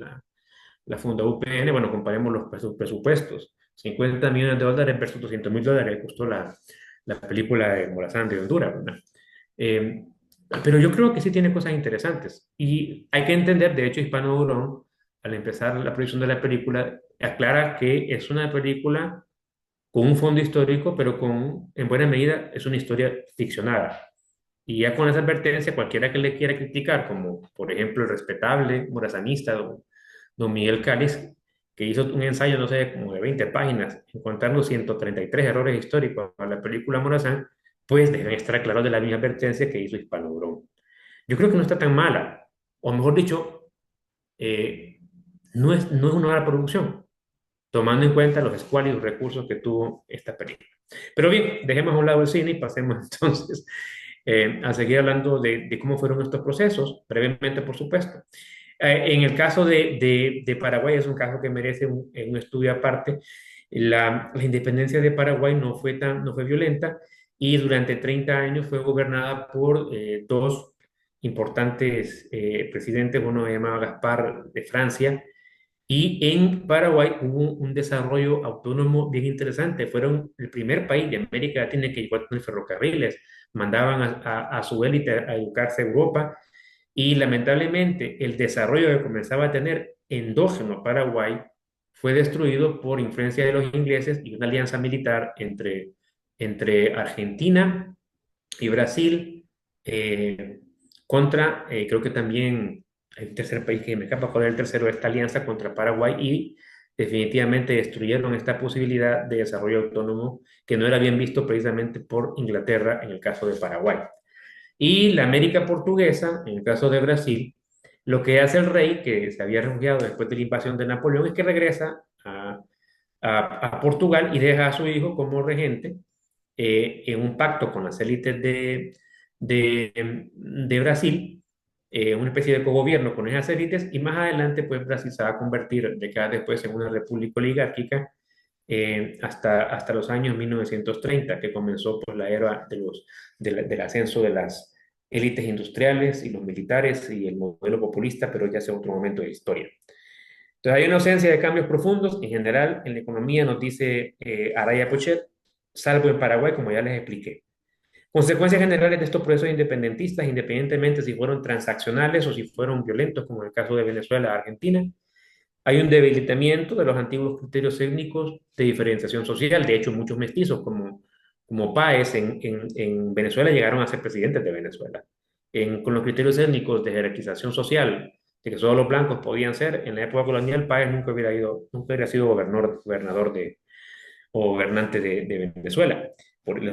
la Funda UPN. Bueno, comparemos los presupuestos. 50 millones de dólares versus 200.000 dólares que costó la película de Morazán de Honduras, ¿verdad? Eh, pero yo creo que sí tiene cosas interesantes. Y hay que entender, de hecho, Hispano Durón, al empezar la producción de la película, aclara que es una película con un fondo histórico, pero en buena medida es una historia ficcionada. Y ya con esa advertencia, cualquiera que le quiera criticar, como por ejemplo el respetable morazanista don Miguel Cáliz, que hizo un ensayo, no sé, como de 20 páginas, encontrando 133 errores históricos a la película Morazán, pues deben estar claros de la misma advertencia que hizo Hispano Durón. Yo creo que no está tan mala, o mejor dicho, eh, no es una mala producción, tomando en cuenta los escuálidos recursos que tuvo esta película. Pero bien, dejemos a un lado el cine y pasemos entonces a seguir hablando de cómo fueron estos procesos, brevemente, por supuesto. En el caso de Paraguay es un caso que merece un estudio aparte. La independencia de Paraguay no fue violenta, y durante 30 años fue gobernada por dos importantes presidentes. Uno se llamaba Gaspar de Francia, y en Paraguay hubo un desarrollo autónomo bien interesante. Fueron el primer país de América Latina que llegó a tener ferrocarriles, mandaban a su élite a educarse a Europa, y lamentablemente el desarrollo que comenzaba a tener endógeno Paraguay fue destruido por influencia de los ingleses y una alianza militar entre Argentina y Brasil, contra, creo que también el tercer país que me escapa cuál es el tercero de esta alianza contra Paraguay, y definitivamente destruyeron esta posibilidad de desarrollo autónomo que no era bien visto precisamente por Inglaterra en el caso de Paraguay. Y la América portuguesa, en el caso de Brasil, lo que hace el rey, que se había refugiado después de la invasión de Napoleón, es que regresa a Portugal y deja a su hijo como regente, en un pacto con las élites de Brasil, una especie de cogobierno con esas élites, y más adelante pues Brasil se va a convertir décadas después en una república oligárquica, hasta los años 1930, que comenzó pues la era del ascenso de las élites industriales y los militares y el modelo populista, pero ya es otro momento de la historia. Entonces hay una ausencia de cambios profundos en general en la economía, nos dice Araya Pochet, salvo en Paraguay, como ya les expliqué. Consecuencias generales de estos procesos independentistas, independientemente si fueron transaccionales o si fueron violentos, como en el caso de Venezuela, Argentina, hay un debilitamiento de los antiguos criterios étnicos de diferenciación social. De hecho, muchos mestizos, como Páez en Venezuela, llegaron a ser presidentes de Venezuela. Con los criterios étnicos de jerarquización social, de que solo los blancos podían ser, en la época colonial, Páez nunca hubiera sido gobernador o gobernante de Venezuela.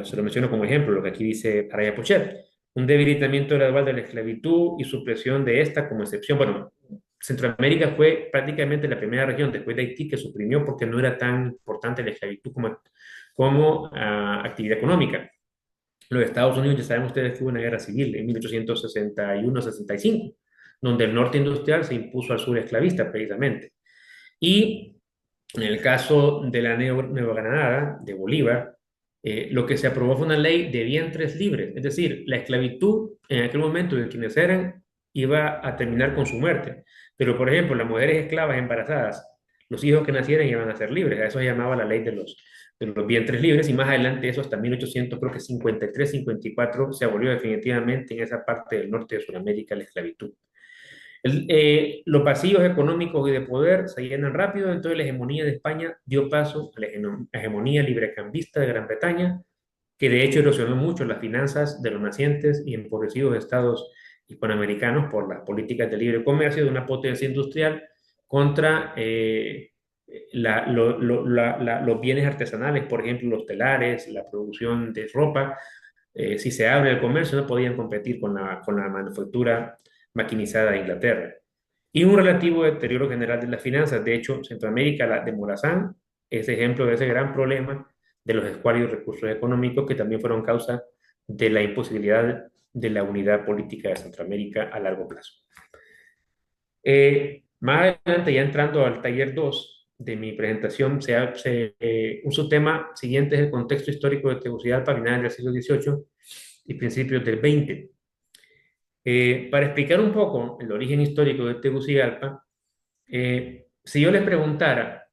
Se lo menciono como ejemplo, lo que aquí dice Araya Pochet. Un debilitamiento gradual de la esclavitud y supresión de esta como excepción. Bueno, Centroamérica fue prácticamente la primera región después de Haití que suprimió porque no era tan importante la esclavitud como actividad económica. Los Estados Unidos, ya saben ustedes que hubo una guerra civil en 1861-65, donde el norte industrial se impuso al sur esclavista precisamente. Y en el caso de la Nueva Granada, de Bolívar, lo que se aprobó fue una ley de vientres libres, es decir, la esclavitud en aquel momento de quienes eran iba a terminar con su muerte. Pero, por ejemplo, las mujeres esclavas embarazadas, los hijos que nacieran iban a ser libres. A eso se llamaba la ley de los vientres libres, y más adelante eso hasta 1800, creo que 53, 54, se abolió definitivamente en esa parte del norte de Sudamérica la esclavitud. Los vacíos económicos y de poder se llenan rápido, entonces la hegemonía de España dio paso a la hegemonía librecambista de Gran Bretaña, que de hecho erosionó mucho las finanzas de los nacientes y empobrecidos estados hispanoamericanos por las políticas de libre comercio de una potencia industrial contra los bienes artesanales, por ejemplo, los telares, la producción de ropa. Si se abre el comercio, no podían competir con la manufactura maquinizada de Inglaterra. Y un relativo deterioro general de las finanzas. De hecho, Centroamérica, la de Morazán, es ejemplo de ese gran problema de los escuálidos recursos económicos que también fueron causa de la imposibilidad de la unidad política de Centroamérica a largo plazo. Más adelante, ya entrando al taller 2 de mi presentación, un subtema siguiente es el contexto histórico de Tegucigalpa a finales del siglo XVIII y principios del XX. Para explicar un poco el origen histórico de Tegucigalpa, si yo les preguntara,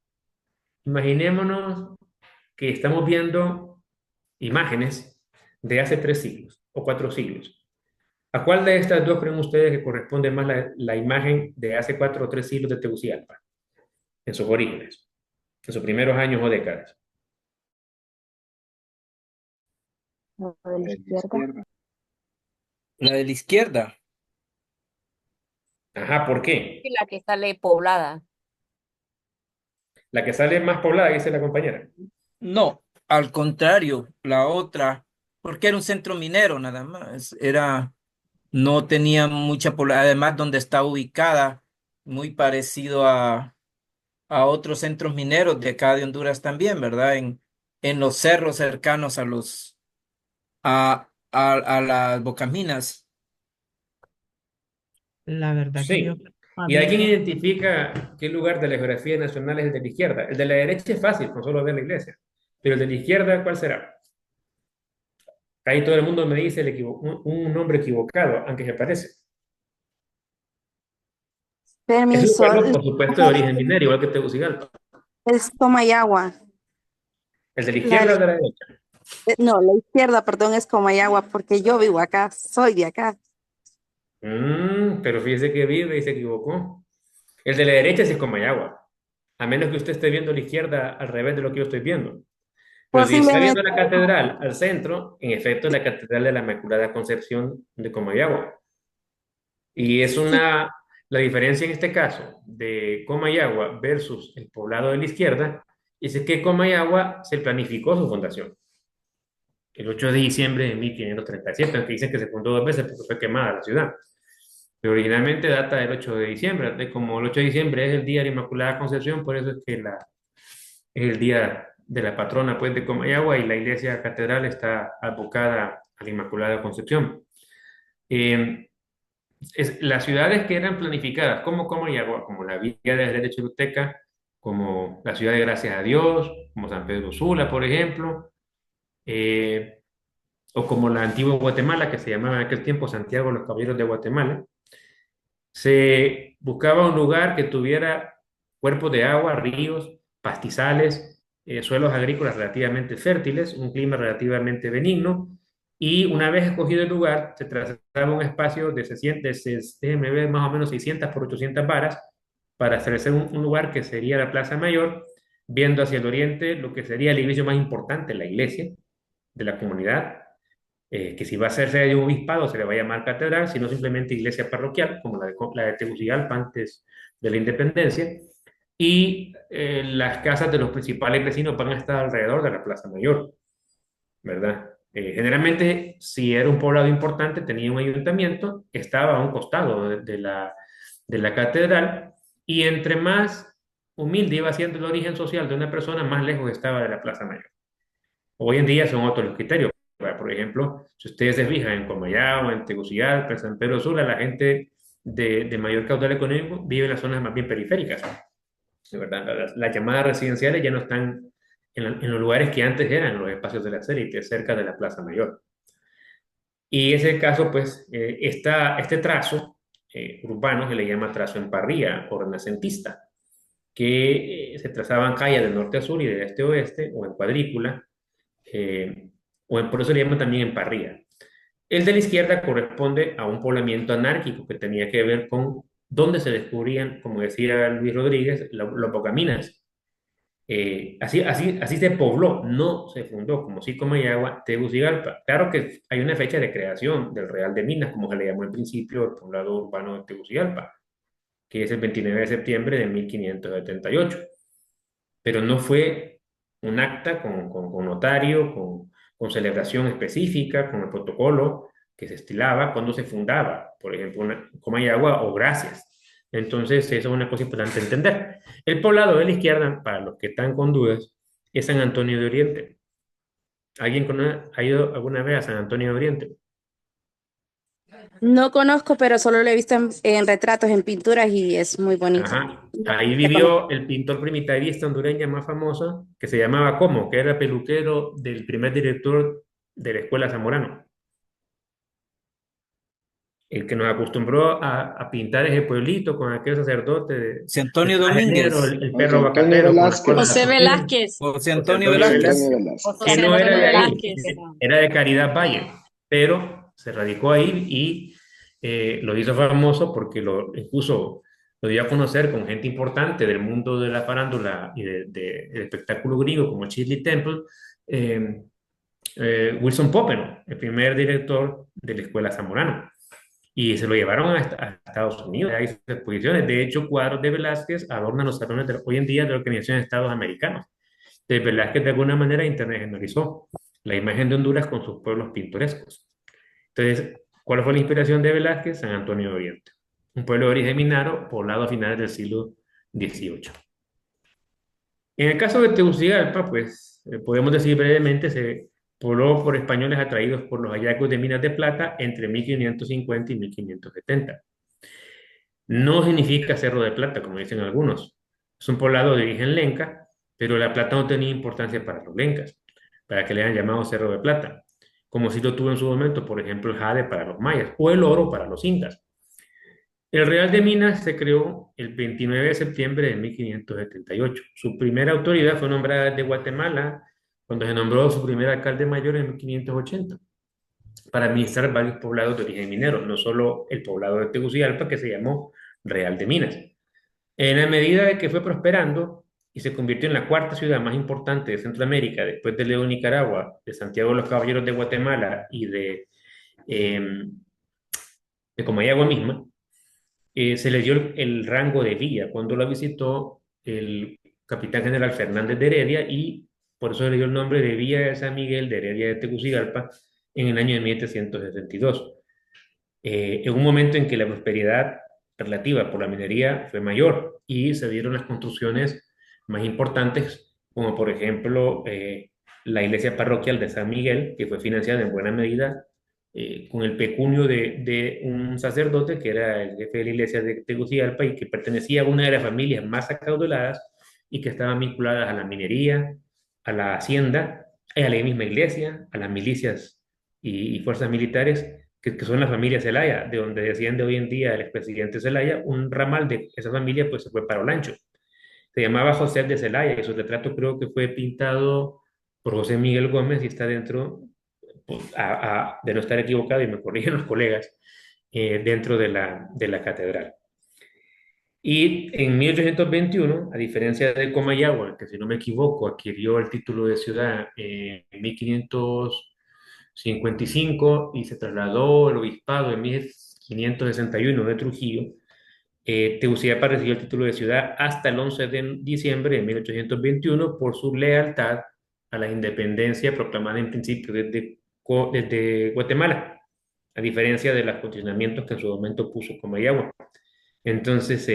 imaginémonos que estamos viendo imágenes de hace 3 siglos o 4 siglos. ¿A cuál de estas dos creen ustedes que corresponde más la imagen de hace 4 o 3 siglos de Tegucigalpa en sus orígenes, en sus primeros años o décadas? La de la izquierda. La de la izquierda. Ajá, ¿por qué? Y la que sale poblada. La que sale más poblada, dice la compañera. No, al contrario, la otra, porque era un centro minero nada más, no tenía mucha población, además donde está ubicada, muy parecido a otros centros mineros de acá de Honduras también, ¿verdad? En los cerros cercanos a las bocaminas. La verdad que yo Sí. a ¿Y mí alguien me... identifica qué lugar de la geografía nacional es el de la izquierda? El de la derecha es fácil, con solo ver la iglesia. Pero el de la izquierda, ¿cuál será? Ahí todo el mundo me dice un nombre equivocado, aunque se parece. Es un Permiso, pueblo, por supuesto, de origen minero, igual que Tegucigalpa. es Comayagua. ¿El de la La izquierda o de de- la derecha? no, la izquierda, perdón, es Comayagua, porque yo vivo acá, soy de acá. Pero fíjese que vive y se equivocó. El de la derecha sí es Comayagua, a menos que usted esté viendo la izquierda al revés de lo que yo estoy viendo. Pero si está viendo Posiblemente, la catedral al centro, en efecto es la catedral de la Inmaculada Concepción de Comayagua. Y es sí, la diferencia en este caso de Comayagua versus el poblado de la izquierda, es que Comayagua se planificó su fundación el 8 de diciembre de 1537, aunque dicen que se fundó 2 veces porque fue quemada la ciudad. Pero originalmente data del 8 de diciembre, como el 8 de diciembre es el día de la Inmaculada Concepción, por eso es que es el día de la patrona pues, de Comayagua, y la iglesia catedral está abocada a la Inmaculada Concepción. Eh, las ciudades que eran planificadas como Comayagua, como la Villa de Jerez de Choluteca, como la ciudad de Gracias a Dios, como San Pedro Sula, por ejemplo, eh, o como la antigua Guatemala, que se llamaba en aquel tiempo Santiago de los Caballeros de Guatemala, se buscaba un lugar que tuviera cuerpos de agua, ríos, pastizales, suelos agrícolas relativamente fértiles, un clima relativamente benigno, y una vez escogido el lugar, se trazaba un espacio de 600, déjenme ver, más o menos 600 por 800 varas para establecer un lugar que sería la Plaza Mayor, viendo hacia el oriente lo que sería el edificio más importante, la iglesia de la comunidad, que si va a ser sede de un obispado se le va a llamar catedral, sino simplemente iglesia parroquial, como la de Tegucigalpa antes de la independencia, y las casas de los principales vecinos van a estar alrededor de la Plaza Mayor, ¿verdad? Generalmente, si era un poblado importante, tenía un ayuntamiento, estaba a un costado de la catedral, y entre más humilde iba siendo el origen social de una persona, más lejos estaba de la Plaza Mayor. Hoy en día son otros los criterios. Por ejemplo, si ustedes se fijan en Comayagua, en Tegucigalpa, en San Pedro Sula, la gente de mayor caudal económico vive en las zonas más bien periféricas, ¿de verdad? Las llamadas residenciales ya no están en los lugares que antes eran los espacios de las élites, cerca de la Plaza Mayor. Y ese caso, pues, este trazo urbano se le llama trazo en parrilla o renacentista, que se trazaban calles de norte a sur y de este a oeste, o en cuadrícula, por eso le llaman también en parrilla. El de la izquierda corresponde a un poblamiento anárquico que tenía que ver con dónde se descubrían, como decía Luis Rodríguez, los bocaminas. Así se pobló, no se fundó como sí como Comayagua, Tegucigalpa. Claro que hay una fecha de creación del Real de Minas, como se le llamó al principio el poblado urbano de Tegucigalpa, que es el 29 de septiembre de 1578. Pero no fue un acta con notario, con celebración específica, con el protocolo que se estilaba cuando se fundaba, por ejemplo, Comayagua o Gracias. Entonces, eso es una cosa importante entender. El poblado de la izquierda, para los que están con dudas, es San Antonio de Oriente. ¿Alguien ha ido alguna vez a San Antonio de Oriente? No conozco, pero solo lo he visto en retratos, en pinturas y es muy bonito. Ajá. Ahí Ya conozco. vivió el pintor primitivista hondureño más famoso, que se llamaba Como, que era peluquero del primer director de la Escuela Zamorano, el que nos acostumbró a pintar ese pueblito con aquel sacerdote José de Antonio traje negro, Domínguez, el José perro Antonio bacatero con la Velázquez. cola de la José costilla. Velázquez. José José Antonio Antonio José Velázquez. Antonio Velázquez, Velázquez. que José no era Antonio de ahí, Velázquez. era de Caridad Valle, pero se radicó ahí y lo hizo famoso porque incluso lo dio a conocer con gente importante del mundo de la farándula y del espectáculo gringo como Shirley Temple, eh, Wilson Poppen, el primer director de la Escuela Zamorano. Y se lo llevaron a Estados Unidos. Hay exposiciones. De hecho, cuadros de Velázquez adornan los salones hoy en día de la Organización de Estados Americanos. De Velázquez de alguna manera internacionalizó la imagen de Honduras con sus pueblos pintorescos. Entonces, ¿cuál fue la inspiración de Velázquez? San Antonio de Oriente, un pueblo de origen minero poblado a finales del siglo XVIII. En el caso de Tegucigalpa, pues podemos decir brevemente, se pobló por españoles atraídos por los hallazgos de minas de plata entre 1550 y 1570. No significa cerro de plata, como dicen algunos. Es un poblado de origen lenca, pero la plata no tenía importancia para los lencas, para que le hayan llamado cerro de plata, como si lo tuvo en su momento, por ejemplo, el jade para los mayas o el oro para los incas. El Real de Minas se creó el 29 de septiembre de 1578. Su primera autoridad fue nombrada de Guatemala cuando se nombró su primer alcalde mayor en 1580 para administrar varios poblados de origen minero, no solo el poblado de Tegucigalpa, que se llamó Real de Minas. En la medida de que fue prosperando y se convirtió en la cuarta ciudad más importante de Centroamérica, después de León, Nicaragua, de Santiago de los Caballeros de Guatemala y de Comayagua misma, se le dio el rango de villa cuando la visitó el capitán general Fernández de Heredia y por eso le dio el nombre de Villa de San Miguel de Heredia de Tegucigalpa en el año de 1772. En un momento en que la prosperidad relativa por la minería fue mayor y se dieron las construcciones más importantes, como por ejemplo la iglesia parroquial de San Miguel, que fue financiada en buena medida con el pecunio de un sacerdote que era el jefe de la iglesia de Tegucigalpa y que pertenecía a una de las familias más acaudaladas y que estaban vinculadas a la minería, a la hacienda, a la misma iglesia, a las milicias y fuerzas militares que son la familia Zelaya, de donde desciende hoy en día el expresidente Zelaya. Un ramal de esa familia pues se fue para Olancho. Se llamaba José de Zelaya y su retrato creo que fue pintado por José Miguel Gómez y está dentro, pues, de no estar equivocado, y me corrigen los colegas, dentro de la catedral. Y en 1821, a diferencia de Comayagua, que si no me equivoco adquirió el título de ciudad en 1555 y se trasladó el obispado en 1561 de Trujillo, Tegucigalpa recibió el título de ciudad hasta el 11 de diciembre de 1821 por su lealtad a la independencia proclamada en principio desde Guatemala, a diferencia de los condicionamientos que en su momento puso Comayagua. Entonces,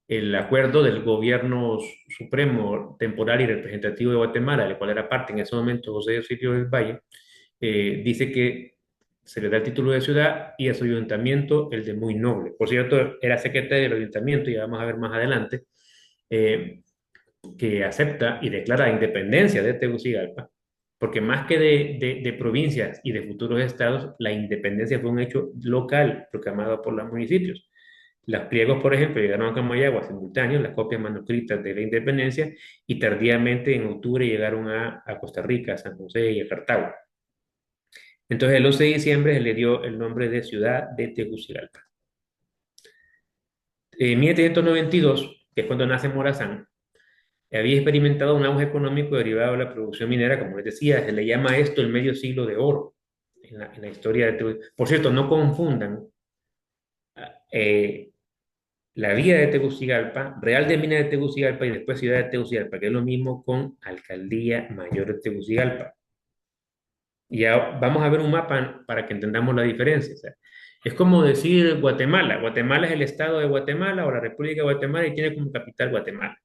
el acuerdo del gobierno supremo, temporal y representativo de Guatemala, del cual era parte en ese momento José Silvio del Valle, dice que se le da el título de ciudad y a su ayuntamiento el de muy noble. Por cierto, era secretario del ayuntamiento, y vamos a ver más adelante, que acepta y declara la independencia de Tegucigalpa, porque más que de provincias y de futuros estados, la independencia fue un hecho local proclamado por los municipios. Los pliegos, por ejemplo, llegaron a Comayagua simultáneos, las copias manuscritas de la independencia, y tardíamente en octubre llegaron a Costa Rica, a San José y a Cartago. Entonces, el 11 de diciembre se le dio el nombre de ciudad de Tegucigalpa. En 1792, que es cuando nace Morazán, había experimentado un auge económico derivado de la producción minera, como les decía, se le llama esto el medio siglo de oro en la historia de Tegucigalpa. Por cierto, no confundan eh, la villa de Tegucigalpa, Real de Minas de Tegucigalpa y después Ciudad de Tegucigalpa, que es lo mismo con Alcaldía Mayor de Tegucigalpa. Y ya vamos a ver un mapa para que entendamos la diferencia. O sea, es como decir Guatemala. Guatemala es el estado de Guatemala o la República de Guatemala y tiene como capital Guatemala.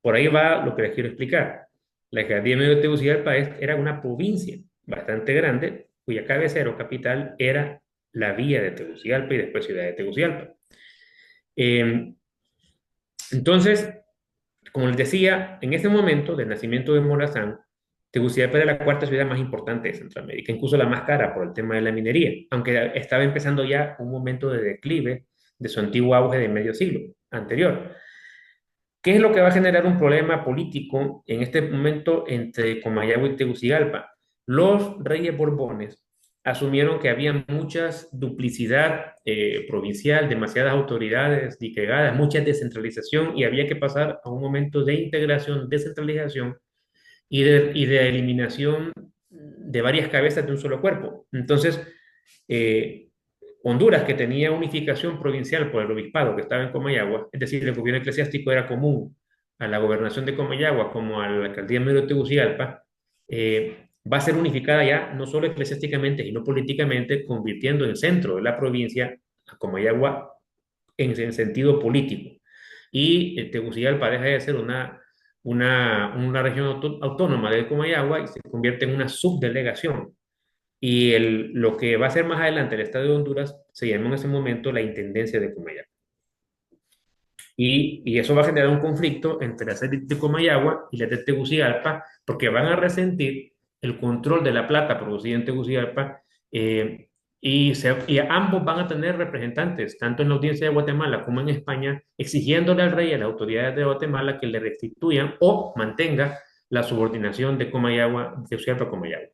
Por ahí va lo que les quiero explicar. La Alcaldía Mayor de Tegucigalpa era una provincia bastante grande, cuya cabecera o capital era la villa de Tegucigalpa y después Ciudad de Tegucigalpa. Eh, entonces, como les decía, en ese momento del nacimiento de Morazán, Tegucigalpa era la cuarta ciudad más importante de Centroamérica, incluso la más cara por el tema de la minería, aunque estaba empezando ya un momento de declive de su antiguo auge de medio siglo anterior. ¿Qué es lo que va a generar un problema político en este momento entre Comayagua y Tegucigalpa? Los reyes Borbones asumieron que había mucha duplicidad provincial, demasiadas autoridades disgregadas, mucha descentralización y había que pasar a un momento de integración, descentralización y de eliminación de varias cabezas de un solo cuerpo. Entonces, eh, Honduras, que tenía unificación provincial por el obispado que estaba en Comayagua, es decir, el gobierno eclesiástico era común a la gobernación de Comayagua como a la alcaldía de Tegucigalpa, va a ser unificada ya no solo eclesiásticamente, sino políticamente, convirtiendo en centro de la provincia a Comayagua en sentido político. Y Tegucigalpa deja de ser una región autónoma de Comayagua y se convierte en una subdelegación. Y lo que va a ser más adelante el Estado de Honduras se llamó en ese momento la Intendencia de Comayagua. Y eso va a generar un conflicto entre las de Comayagua y las de Tegucigalpa, porque van a resentir el control de la plata producida en Tegucigalpa, y ambos van a tener representantes, tanto en la audiencia de Guatemala como en España, exigiéndole al rey y a las autoridades de Guatemala que le restituyan o mantenga la subordinación de Comayagua, de Tegucigalpa a Comayagua.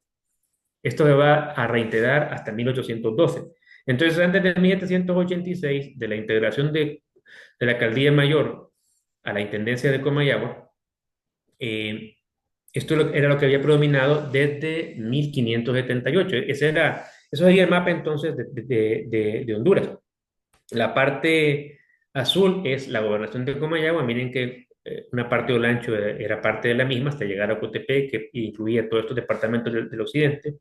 Esto se va a reiterar hasta 1812. Entonces, antes de 1786, de la integración de la alcaldía mayor a la intendencia de Comayagua, esto era lo que había predominado desde 1578. Eso sería el mapa entonces de Honduras. La parte azul es la gobernación de Comayagua. Miren que una parte de Olancho era parte de la misma hasta llegar a Cotepec, que incluía todos estos departamentos del occidente.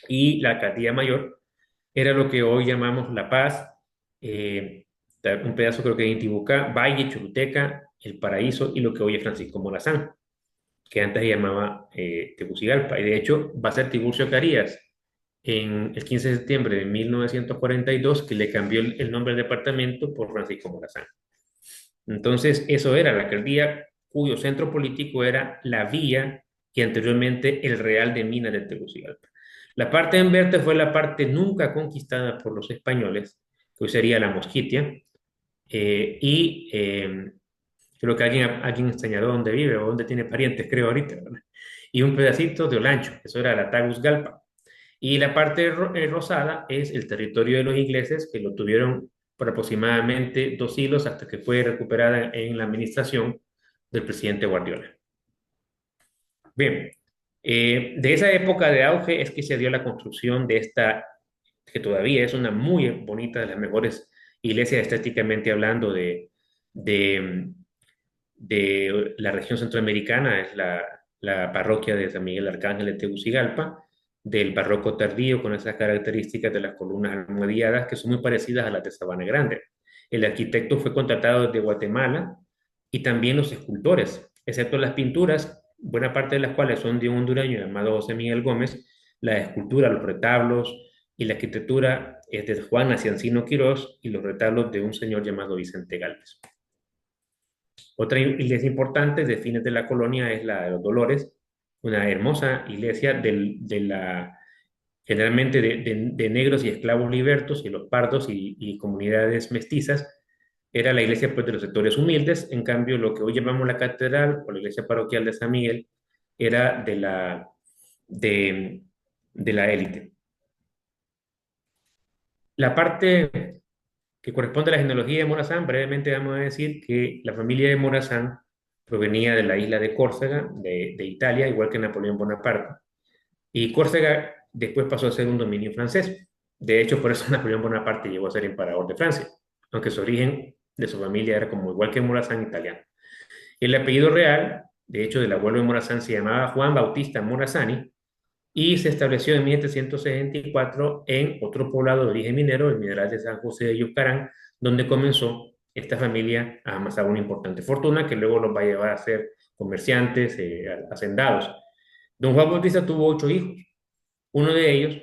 Y la alcaldía mayor era lo que hoy llamamos La Paz, un pedazo creo que de Intibucá, Valle, Choluteca, El Paraíso y lo que hoy es Francisco Morazán, que antes se llamaba Tegucigalpa. Y de hecho va a ser Tiburcio Carías en el 15 de septiembre de 1942 que le cambió el nombre del departamento por Francisco Morazán. Entonces eso era la alcaldía cuyo centro político era la villa y anteriormente el Real de Minas de Tegucigalpa. La parte en verde fue la parte nunca conquistada por los españoles, que hoy sería la Mosquitia, creo que alguien señaló dónde vive o dónde tiene parientes, creo ahorita, ¿verdad? Y un pedacito de Olancho, eso era la Tagus-Galpa. Y la parte rosada es el territorio de los ingleses, que lo tuvieron por aproximadamente 2 siglos hasta que fue recuperada en la administración del presidente Guardiola. Bien, de esa época de auge es que se dio la construcción de esta, que todavía es una muy bonita, de las mejores iglesias estéticamente hablando de la región centroamericana, es la parroquia de San Miguel Arcángel de Tegucigalpa, del barroco tardío, con esas características de las columnas almohadilladas que son muy parecidas a las de Sabana Grande. El arquitecto fue contratado desde Guatemala y también los escultores, excepto las pinturas, buena parte de las cuales son de un hondureño llamado José Miguel Gómez. La escultura, los retablos y la arquitectura es de Juan Naciancino Quirós y los retablos de un señor llamado Vicente Gálvez. Otra iglesia importante de fines de la colonia es la de los Dolores, una hermosa iglesia generalmente de negros y esclavos libertos y los pardos y comunidades mestizas. Era la iglesia pues, de los sectores humildes. En cambio, lo que hoy llamamos la catedral o la iglesia parroquial de San Miguel era de, de la élite. La parte que corresponde a la genealogía de Morazán, brevemente vamos a decir que la familia de Morazán provenía de la isla de Córcega, de Italia, igual que Napoleón Bonaparte. Y Córcega después pasó a ser un dominio francés. De hecho, por eso Napoleón Bonaparte llegó a ser emperador de Francia, aunque su origen de su familia era como igual que Morazán italiano. El apellido real, de hecho, del abuelo de Morazán se llamaba Juan Bautista Morazani y se estableció en 1764 en otro poblado de origen minero, el mineral de San José de Yucarán, donde comenzó esta familia a amasar una importante fortuna que luego los va a llevar a ser comerciantes, hacendados. Don Juan Bautista tuvo 8 hijos. Uno de ellos,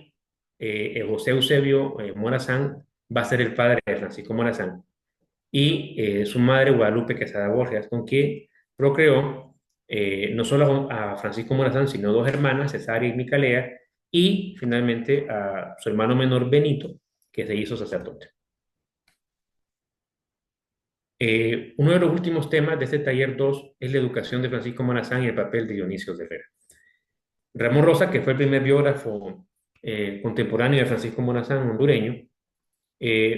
José Eusebio Morazán, va a ser el padre de Francisco Morazán. Y su madre, Guadalupe Quesada Borges, con quien procreó no solo a Francisco Morazán, sino dos hermanas, Cesárea y Micalea, y finalmente a su hermano menor, Benito, que se hizo sacerdote. Uno de los últimos temas de este taller 2 es la educación de Francisco Morazán y el papel de Dionisio de Herrera. Ramón Rosa, que fue el primer biógrafo contemporáneo de Francisco Morazán, hondureño,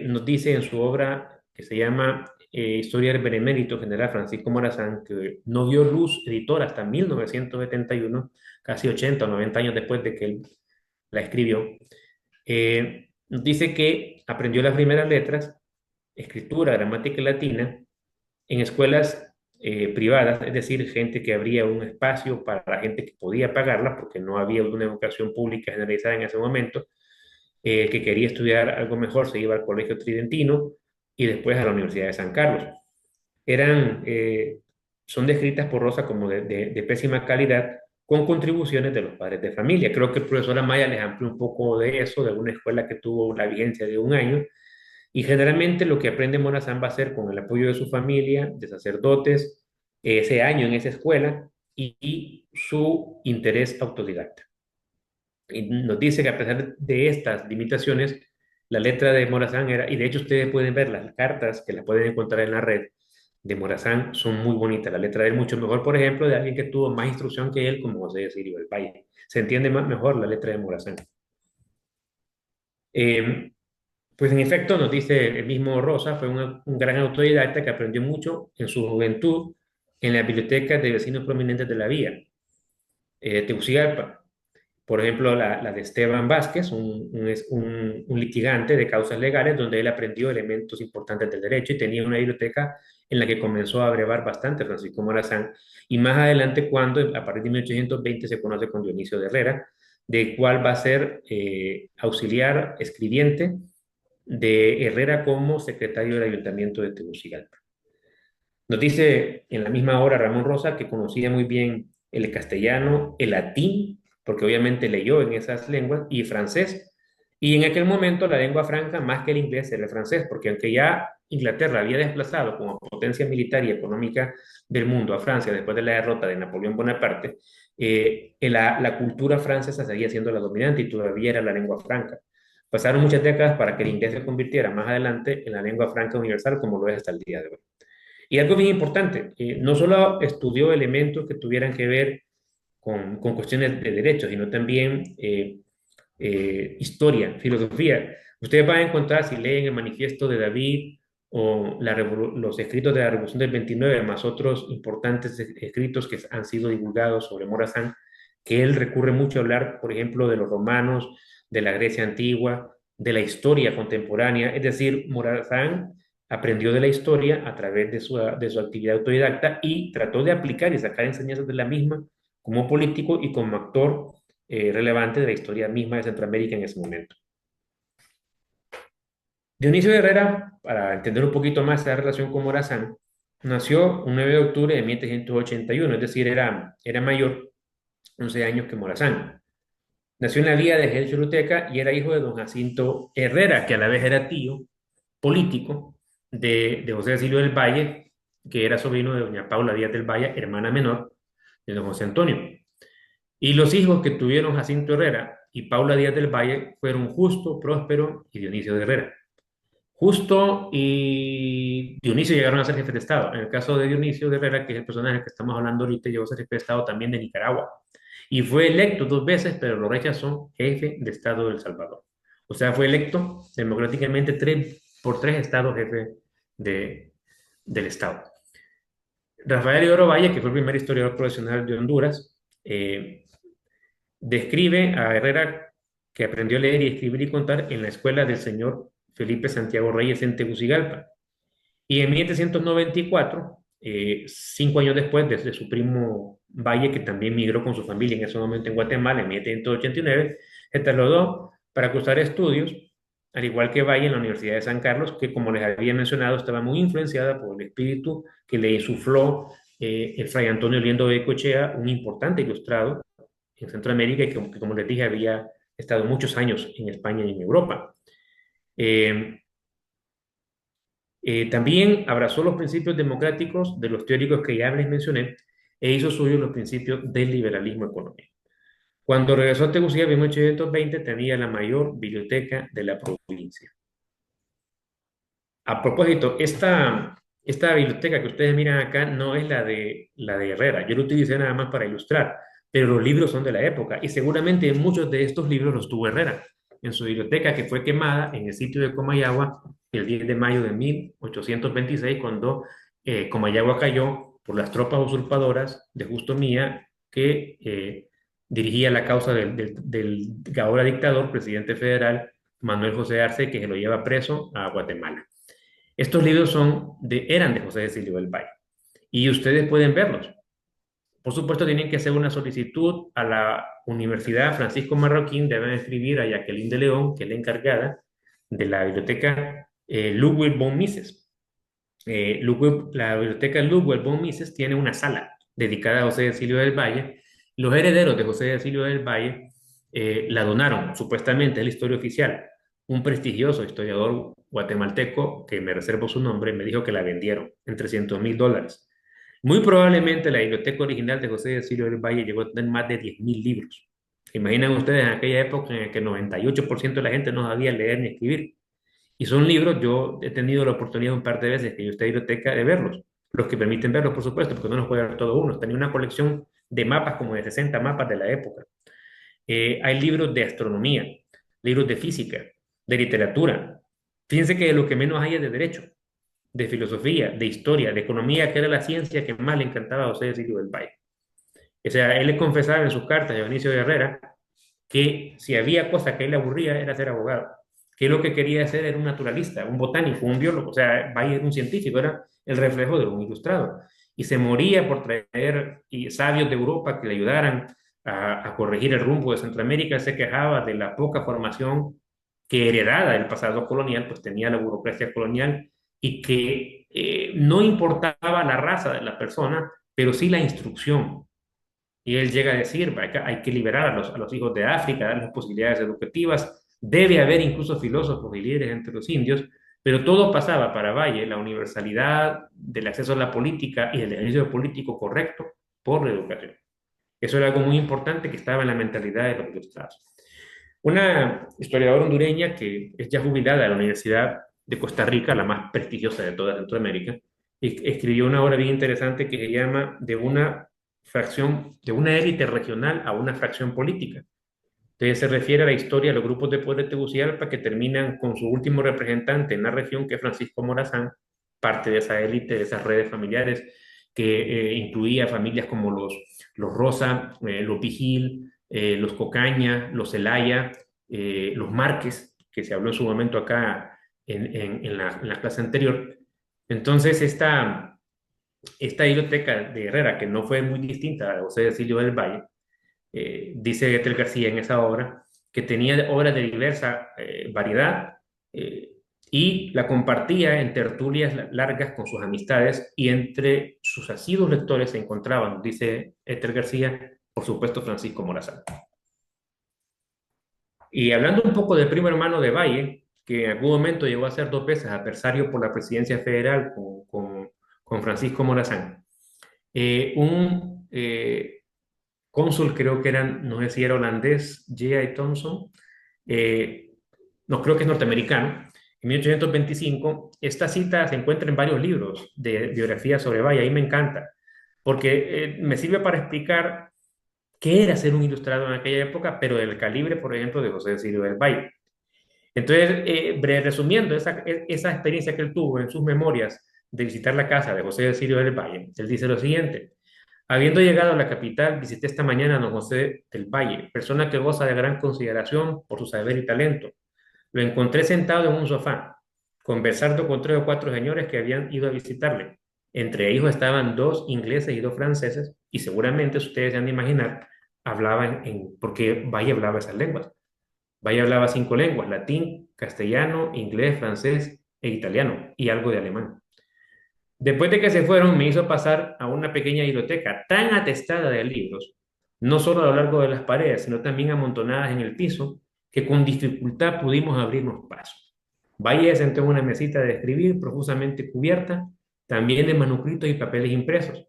nos dice en su obra que se llama Historia del Benemérito General Francisco Morazán, que no vio luz editora hasta 1971, casi 80 o 90 años después de que él la escribió. Nos dice que aprendió las primeras letras, escritura, gramática latina, en escuelas privadas, es decir, gente que abría un espacio para la gente que podía pagarla, porque no había una educación pública generalizada en ese momento. Que quería estudiar algo mejor se iba al Colegio Tridentino y después a la Universidad de San Carlos. Son descritas por Rosa como de pésima calidad, con contribuciones de los padres de familia. Creo que el profesor Amaya les amplió un poco de eso, de una escuela que tuvo la vigencia de un año, y generalmente lo que aprende Morazán va a ser con el apoyo de su familia, de sacerdotes, ese año en esa escuela y su interés autodidacta. Y nos dice que a pesar de estas limitaciones, la letra de Morazán era, y de hecho ustedes pueden ver las cartas que las pueden encontrar en la red de Morazán, son muy bonitas. La letra de él mucho mejor, por ejemplo, de alguien que tuvo más instrucción que él, como José de Sirio del Valle. Se entiende mejor la letra de Morazán. Pues en efecto, nos dice el mismo Rosa, fue un gran autodidacta que aprendió mucho en su juventud en las bibliotecas de vecinos prominentes de la vía, Tegucigalpa. Por ejemplo, la de Esteban Vázquez, un litigante de causas legales, donde él aprendió elementos importantes del derecho y tenía una biblioteca en la que comenzó a brevar bastante Francisco Morazán. Y más adelante, cuando a partir de 1820 se conoce con Dionisio de Herrera, de cual va a ser auxiliar escribiente de Herrera como secretario del Ayuntamiento de Tegucigalpa. Nos dice en la misma hora Ramón Rosa que conocía muy bien el castellano, el latín, porque obviamente leyó en esas lenguas, y francés. Y en aquel momento la lengua franca, más que el inglés, era el francés, porque aunque ya Inglaterra había desplazado como potencia militar y económica del mundo a Francia después de la derrota de Napoleón Bonaparte, la cultura francesa seguía siendo la dominante y todavía era la lengua franca. Pasaron muchas décadas para que el inglés se convirtiera más adelante en la lengua franca universal, como lo es hasta el día de hoy. Y algo bien importante, no solo estudió elementos que tuvieran que ver con cuestiones de derechos, sino también historia, filosofía. Ustedes van a encontrar, si leen el manifiesto de David o los escritos de la Revolución del 29, más otros importantes escritos que han sido divulgados sobre Morazán, que él recurre mucho a hablar, por ejemplo, de los romanos, de la Grecia antigua, de la historia contemporánea. Es decir, Morazán aprendió de la historia a través de su actividad autodidacta y trató de aplicar y sacar enseñanzas de la misma como político y como actor relevante de la historia misma de Centroamérica en ese momento. Dionisio de Herrera, para entender un poquito más esa relación con Morazán, nació un 9 de octubre de 1781, es decir, era mayor, 11 años que Morazán. Nació en la villa de Gel Choluteca y era hijo de don Jacinto Herrera, que a la vez era tío político de José Cecilio del Valle, que era sobrino de doña Paula Díaz del Valle, hermana menor de don José Antonio. Y los hijos que tuvieron Jacinto Herrera y Paula Díaz del Valle fueron Justo, Próspero y Dionisio de Herrera. Justo y Dionisio llegaron a ser jefes de Estado. En el caso de Dionisio de Herrera, que es el personaje que estamos hablando ahorita, llegó a ser jefe de Estado también de Nicaragua. Y fue electo 2 veces, pero lo rechazó jefe de Estado de El Salvador. O sea, fue electo democráticamente por 3 estados jefe del Estado. Rafael Isidoro Valle, que fue el primer historiador profesional de Honduras, describe a Herrera que aprendió a leer y escribir y contar en la escuela del señor Felipe Santiago Reyes en Tegucigalpa. Y en 1794, 5 años después de su primo Valle, que también migró con su familia en ese momento en Guatemala, en 1789, se trasladó para cursar estudios, al igual que Valle en la Universidad de San Carlos, que como les había mencionado, estaba muy influenciada por el espíritu que le insufló el fray Antonio Liendo de Cochea, un importante ilustrado en Centroamérica y que, como les dije, había estado muchos años en España y en Europa. También abrazó los principios democráticos de los teóricos que ya les mencioné e hizo suyos los principios del liberalismo económico. Cuando regresó a Tegucigalpa en 1820 tenía la mayor biblioteca de la provincia. A propósito, esta biblioteca que ustedes miran acá no es la de Herrera. Yo lo utilicé nada más para ilustrar, pero los libros son de la época y seguramente muchos de estos libros los tuvo Herrera en su biblioteca, que fue quemada en el sitio de Comayagua el 10 de mayo de 1826, cuando Comayagua cayó por las tropas usurpadoras de Justo Mía, que dirigía la causa del ahora dictador, presidente federal, Manuel José Arce, que se lo lleva preso a Guatemala. Estos libros eran de José Cecilio del Valle y ustedes pueden verlos. Por supuesto, tienen que hacer una solicitud a la Universidad Francisco Marroquín, deben escribir a Jacqueline de León, que es la encargada de la biblioteca Ludwig von Mises. La biblioteca Ludwig von Mises tiene una sala dedicada a José Cecilio del Valle. Los herederos de José Cecilio del Valle la donaron, supuestamente es la historia oficial. Un prestigioso historiador guatemalteco, que me reservo su nombre, me dijo que la vendieron en $300,000. Muy probablemente la biblioteca original de José Cecilio del Valle llegó a tener más de 10,000 libros. Imaginan ustedes en aquella época en la que el 98% de la gente no sabía leer ni escribir. Y son libros, yo he tenido la oportunidad un par de veces que yo estoy en la biblioteca de verlos, los que permiten verlos, por supuesto, porque no los puede ver todo uno. Tenía una colección de mapas, como de 60 mapas de la época. Hay libros de astronomía, libros de física, de literatura. Fíjense que lo que menos hay es de derecho, de filosofía, de historia, de economía, que era la ciencia que más le encantaba a José Cecilio del Valle. O sea, él le confesaba en sus cartas a Dionisio de Herrera que si había cosa que a él le aburría era ser abogado, que lo que quería ser era un naturalista, un botánico, un biólogo. O sea, Valle era un científico, era el reflejo de un ilustrado. Y se moría por traer sabios de Europa que le ayudaran a corregir el rumbo de Centroamérica. Se quejaba de la poca formación que heredada del pasado colonial, pues tenía la burocracia colonial y que no importaba la raza de la persona, pero sí la instrucción. Y él llega a decir, hay que liberar a los hijos de África, darles posibilidades educativas, debe haber incluso filósofos y líderes entre los indios, pero todo pasaba para Valle, la universalidad del acceso a la política y el ejercicio político correcto por la educación. Eso era algo muy importante que estaba en la mentalidad de los ilustrados. Una historiadora hondureña que es ya jubilada de la Universidad de Costa Rica, la más prestigiosa de toda Centroamérica, escribió una obra bien interesante que se llama De una élite regional a una fracción política. Entonces se refiere a la historia de los grupos de poder de Tegucigalpa que terminan con su último representante en la región, que es Francisco Morazán, parte de esa élite, de esas redes familiares que incluía familias como los Rosa, los Vigil, los Cocaña, los Zelaya, los Márquez, que se habló en su momento acá en la clase anterior. Entonces, esta biblioteca de Herrera, que no fue muy distinta a José Cecilio del Valle, dice Ethel García en esa obra, que tenía obras de diversa variedad y la compartía en tertulias largas con sus amistades, y entre sus asiduos lectores se encontraban, dice Ethel García, por supuesto Francisco Morazán. Y hablando un poco del primo hermano de Valle, que en algún momento llegó a ser 2 veces adversario por la presidencia federal con con Francisco Morazán. Un cónsul, creo que era, no sé si era holandés, J.I. Thompson, no creo que es norteamericano, en 1825. Esta cita se encuentra en varios libros de biografía sobre Valle, y me encanta, porque me sirve para explicar qué era ser un ilustrado en aquella época, pero del calibre, por ejemplo, de José Cecilio del Valle. Entonces, resumiendo esa experiencia que él tuvo en sus memorias de visitar la casa de José Cecilio del Valle, él dice lo siguiente: habiendo llegado a la capital, visité esta mañana a don José del Valle, persona que goza de gran consideración por su saber y talento. Lo encontré sentado en un sofá, conversando con 3 o 4 señores que habían ido a visitarle. Entre ellos estaban 2 ingleses y 2 franceses, y seguramente ustedes se han de imaginar, hablaban porque Valle hablaba esas lenguas. Valle hablaba 5 lenguas: latín, castellano, inglés, francés e italiano, y algo de alemán. Después de que se fueron, me hizo pasar a una pequeña biblioteca tan atestada de libros, no solo a lo largo de las paredes, sino también amontonadas en el piso, que con dificultad pudimos abrirnos paso. Valle se sentó en una mesita de escribir profusamente cubierta, también de manuscritos y papeles impresos.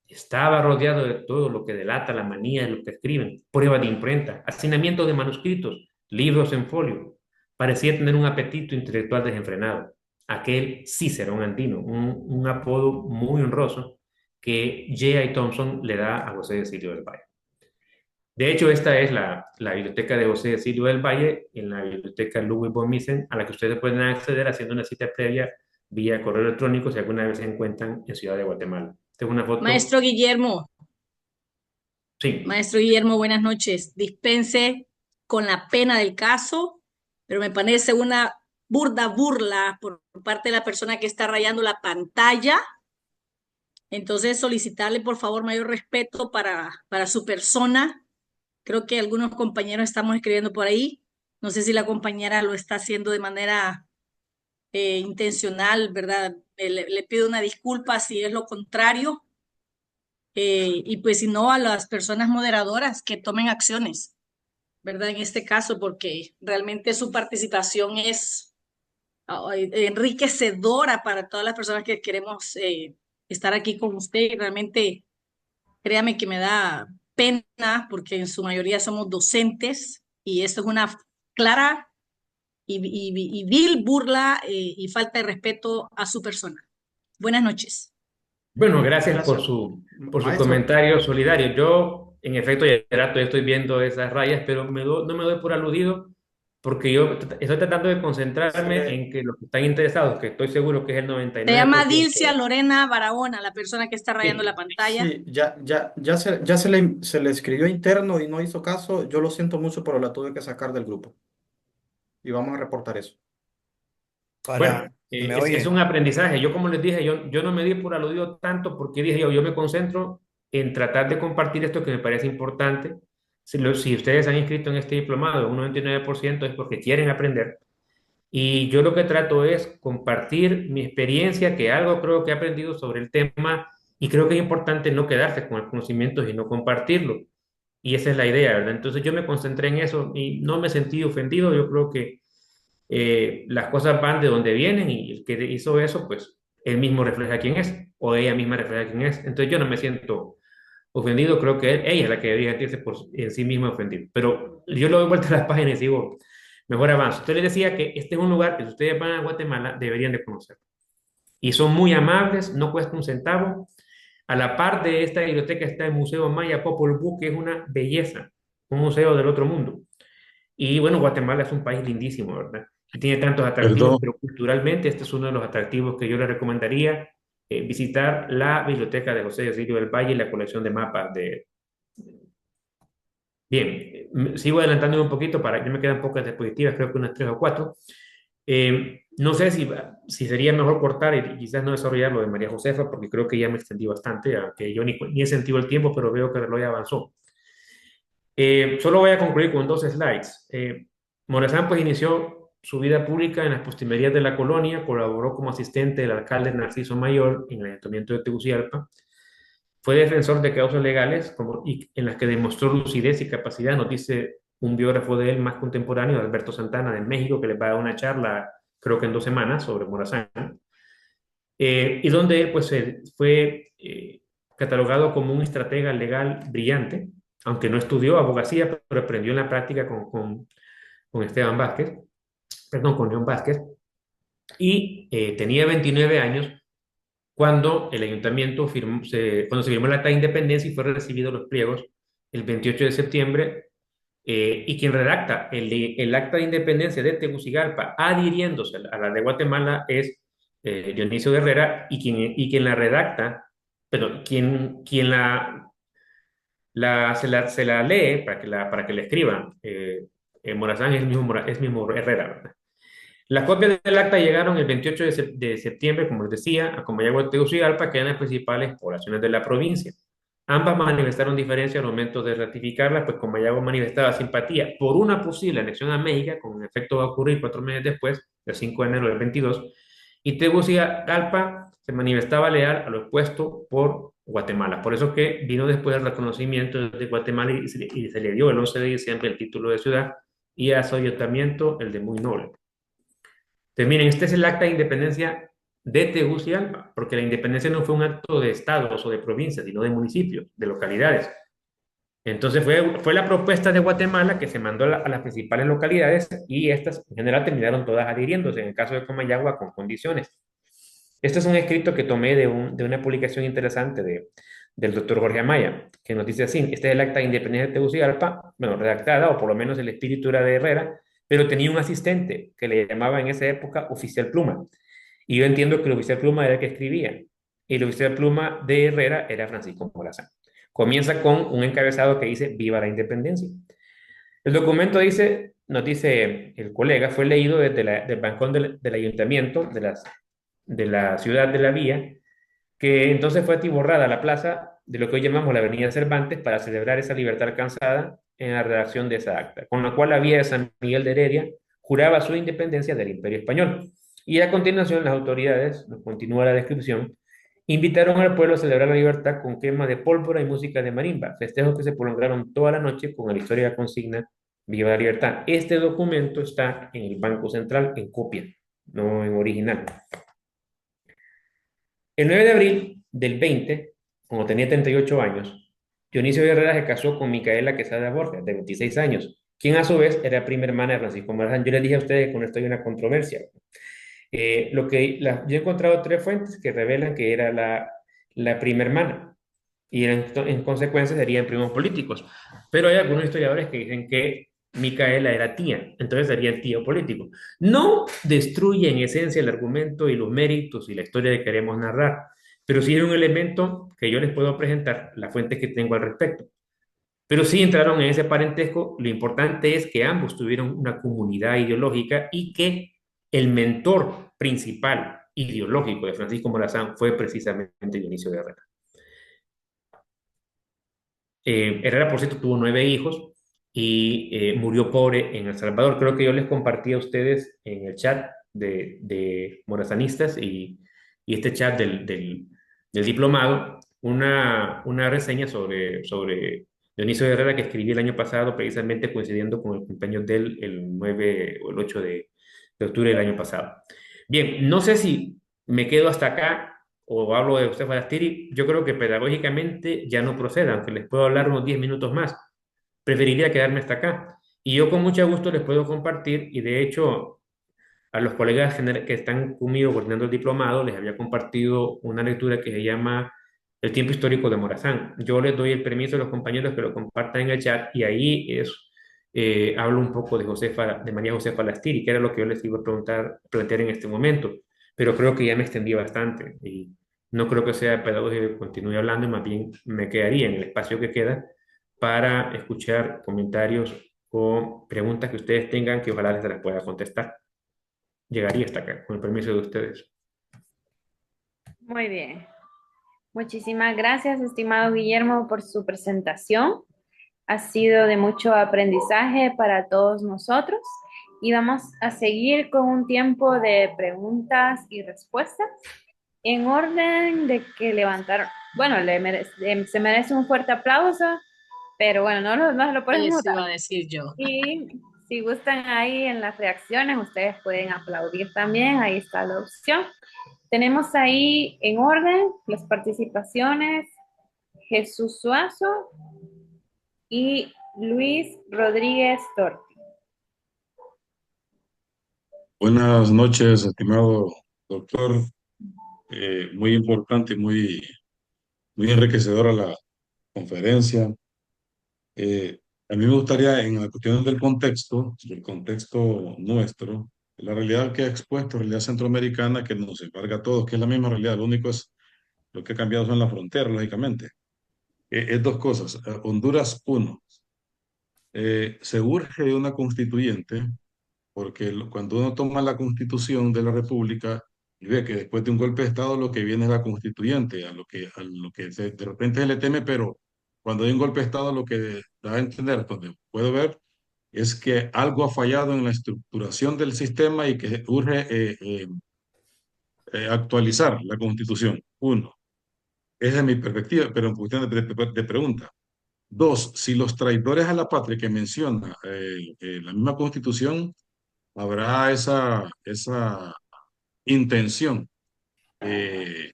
Estaba rodeado de todo lo que delata la manía de los que escriben: pruebas de imprenta, hacinamientos de manuscritos, libros en folio. Parecía tener un apetito intelectual desenfrenado. Aquel Cicerón andino, un apodo muy honroso que J.I. Thompson le da a José Cecilio del Valle. De hecho, esta es la biblioteca de José Cecilio del Valle, en la biblioteca Ludwig von Mises, a la que ustedes pueden acceder haciendo una cita previa vía correo electrónico si alguna vez se encuentran en Ciudad de Guatemala. Esta es una foto. Sí. Maestro Guillermo, buenas noches. Dispense con la pena del caso, pero me parece una burda burla por parte de la persona que está rayando la pantalla. Entonces, solicitarle, por favor, mayor respeto para su persona. Creo que algunos compañeros estamos escribiendo por ahí. No sé si la compañera lo está haciendo de manera intencional, ¿verdad? Le pido una disculpa si es lo contrario. Y pues si no, a las personas moderadoras que tomen acciones, ¿verdad? En este caso, porque realmente su participación es enriquecedora para todas las personas que queremos estar aquí con usted. Y realmente, créame que me da pena porque en su mayoría somos docentes y esto es una clara y vil burla y falta de respeto a su persona. Buenas noches. Bueno, gracias Gracias. por su Maestro. comentario solidario. Yo, en efecto, ya rato estoy viendo esas rayas, pero no me doy por aludido, porque yo estoy tratando de concentrarme Sí. en que los que están interesados, que estoy seguro que es el 99%. Se llama Dilcia Lorena Barahona, la persona que está rayando Sí. la pantalla. Sí, ya se le escribió interno y no hizo caso. Yo lo siento mucho, pero la tuve que sacar del grupo. Y vamos a reportar eso. Bueno, ¿Me es oye? un aprendizaje. Yo, como les dije, yo no me di por aludido tanto porque dije yo me concentro en tratar de compartir esto que me parece importante. Si ustedes han inscrito en este diplomado, un 99% es porque quieren aprender. Y yo lo que trato es compartir mi experiencia, que algo creo que he aprendido sobre el tema, y creo que es importante no quedarse con el conocimiento, sino compartirlo. Y esa es la idea, ¿verdad? Entonces yo me concentré en eso y no me sentí ofendido. Yo creo que las cosas van de donde vienen, y el que hizo eso, pues él mismo refleja quién es, o ella misma refleja quién es. Entonces yo no me siento ofendido, creo que ella es la que debería sentirse en sí misma ofendido. Pero yo lo doy vuelta a las páginas y digo, mejor avanzo. Usted les decía que este es un lugar que si ustedes van a Guatemala deberían de conocer. Y son muy amables, no cuesta un centavo. A la par de esta biblioteca está el Museo Maya Popol Vuh, que es una belleza, un museo del otro mundo. Y bueno, Guatemala es un país lindísimo, ¿verdad? Y tiene tantos atractivos, Perdón. pero culturalmente este es uno de los atractivos que yo le recomendaría: visitar la biblioteca de José Cecilio del Valle y la colección de mapas de... Bien, sigo adelantándome un poquito para que me quedan pocas diapositivas, creo que unas 3 o 4. No sé si sería mejor cortar y quizás no desarrollar lo de María Josefa, porque creo que ya me extendí bastante, aunque yo ni he sentido el tiempo, pero veo que el reloj ya avanzó. Solo voy a concluir con 2 slides. Morazán pues inició su vida pública en las postrimerías de la colonia, colaboró como asistente del alcalde Narciso Mayor en el ayuntamiento de Tegucigalpa, fue defensor de causas legales en las que demostró lucidez y capacidad. Nos dice un biógrafo de él más contemporáneo, Alberto Santana, de México, que les va a dar una charla, creo que en 2 semanas, sobre Morazán. y donde él pues fue catalogado como un estratega legal brillante, aunque no estudió abogacía, pero aprendió en la práctica con Esteban Vázquez, perdón, con León Vázquez, y tenía 29 años cuando el ayuntamiento cuando se firmó el acta de independencia y fue recibido los pliegos el 28 de septiembre, y quien redacta el acta de independencia de Tegucigalpa adhiriéndose a la de Guatemala es Dionisio Herrera, y quien la redacta, pero se la lee para que la escriban. Morazán es mismo Herrera, ¿verdad? Las copias del acta llegaron el 28 de septiembre, como les decía, a Comayagua, Tegucigalpa, que eran las principales poblaciones de la provincia. Ambas manifestaron diferencia al momento de ratificarla, pues Comayagua manifestaba simpatía por una posible anexión a México, con efecto va a ocurrir 4 meses después, el 5 de enero del 22, y Tegucigalpa se manifestaba leal a lo expuesto por Guatemala. Por eso que vino después el reconocimiento de Guatemala y se le dio el 11 de diciembre el título de ciudad, y a su ayuntamiento el de muy noble. Entonces, miren, este es el acta de independencia de Tegucigalpa, porque la independencia no fue un acto de estados o de provincias, sino de municipios, de localidades. Entonces fue la propuesta de Guatemala que se mandó a las principales localidades, y estas en general terminaron todas adhiriéndose, en el caso de Comayagua con condiciones. Este es un escrito que tomé de una publicación interesante del doctor Jorge Amaya, que nos dice así: este es el acta de independencia de Tegucigalpa, bueno, redactada, o por lo menos el espíritu era de Herrera, pero tenía un asistente que le llamaba en esa época oficial pluma. Y yo entiendo que el oficial pluma era el que escribía, y el oficial pluma de Herrera era Francisco Morazán. Comienza con un encabezado que dice: Viva la independencia. El documento nos dice el colega, fue leído desde del balcón del ayuntamiento de la ciudad de la Vía, que entonces fue atiborrada la plaza de lo que hoy llamamos la Avenida Cervantes para celebrar esa libertad alcanzada en la redacción de esa acta, con la cual la Vía de San Miguel de Heredia juraba su independencia del Imperio Español. Y a continuación las autoridades, nos continúa la descripción, invitaron al pueblo a celebrar la libertad con quema de pólvora y música de marimba, festejos que se prolongaron toda la noche con la histórica consigna Viva la libertad. Este documento está en el Banco Central en copia, no en original. El 9 de abril del 20, cuando tenía 38 años, Dionisio Herrera se casó con Micaela Quesada Borges, de 26 años, quien a su vez era prima hermana de Francisco Morazán. Yo les dije a ustedes que con esto hay una controversia. Yo he encontrado 3 fuentes que revelan que era la prima hermana, y en consecuencia serían primos políticos. Pero hay algunos historiadores que dicen que Micaela era tía, entonces sería el tío político. No destruye en esencia el argumento y los méritos y la historia que queremos narrar, pero sí es un elemento que yo les puedo presentar, las fuentes que tengo al respecto. Pero sí entraron en ese parentesco. Lo importante es que ambos tuvieron una comunidad ideológica, y que el mentor principal ideológico de Francisco Morazán fue precisamente Dionisio de Herrera. Herrera, por cierto, tuvo 9 hijos y murió pobre en El Salvador. Creo que yo les compartí a ustedes en el chat de morazanistas y este chat del diplomado una reseña sobre Dionisio de Herrera, que escribí el año pasado, precisamente coincidiendo con el cumpleaños de él el 9 o el 8 de octubre del año pasado. Bien, no sé si me quedo hasta acá o hablo de José Falastiri. Yo creo que pedagógicamente ya no proceda, aunque les puedo hablar unos 10 minutos más. Preferiría quedarme hasta acá. Y yo con mucho gusto les puedo compartir, y de hecho a los colegas que están conmigo coordinando el diplomado les había compartido una lectura que se llama El tiempo histórico de Morazán. Yo les doy el permiso a los compañeros que lo compartan en el chat, y ahí hablo un poco de María José Falastiri, que era lo que yo les iba a plantear en este momento, pero creo que ya me extendí bastante y no creo que sea pedagógico que continúe hablando, y más bien me quedaría en el espacio que queda para escuchar comentarios o preguntas que ustedes tengan, que ojalá les las pueda contestar. Llegaría hasta acá, con el permiso de ustedes. Muy bien. Muchísimas gracias, estimado Guillermo, por su presentación. Ha sido de mucho aprendizaje para todos nosotros, y vamos a seguir con un tiempo de preguntas y respuestas en orden de que levantaron. Bueno, se merece un fuerte aplauso, pero bueno, no se lo podemos Eso notar. iba a decir yo. Y si gustan, ahí en las reacciones ustedes pueden aplaudir también, ahí está la opción. Tenemos ahí en orden las participaciones Jesús Suazo y Luis Rodríguez Torti. Buenas noches, estimado doctor. Muy importante y muy enriquecedora la conferencia. A mí me gustaría, en la cuestión del contexto nuestro, la realidad que ha expuesto, realidad centroamericana, que nos embarga a todos, que es la misma realidad, lo único es lo que ha cambiado son las fronteras, lógicamente. Es dos cosas. Honduras, uno, se urge de una constituyente porque cuando uno toma la constitución de la República y ve que después de un golpe de Estado lo que viene es la constituyente, a lo que de repente se le teme, pero cuando hay un golpe de Estado lo que da a entender, donde puedo ver, es que algo ha fallado en la estructuración del sistema y que urge actualizar la constitución. Uno, esa es mi perspectiva, pero en cuestión de pregunta. Dos, si los traidores a la patria que menciona la misma constitución, habrá esa intención de,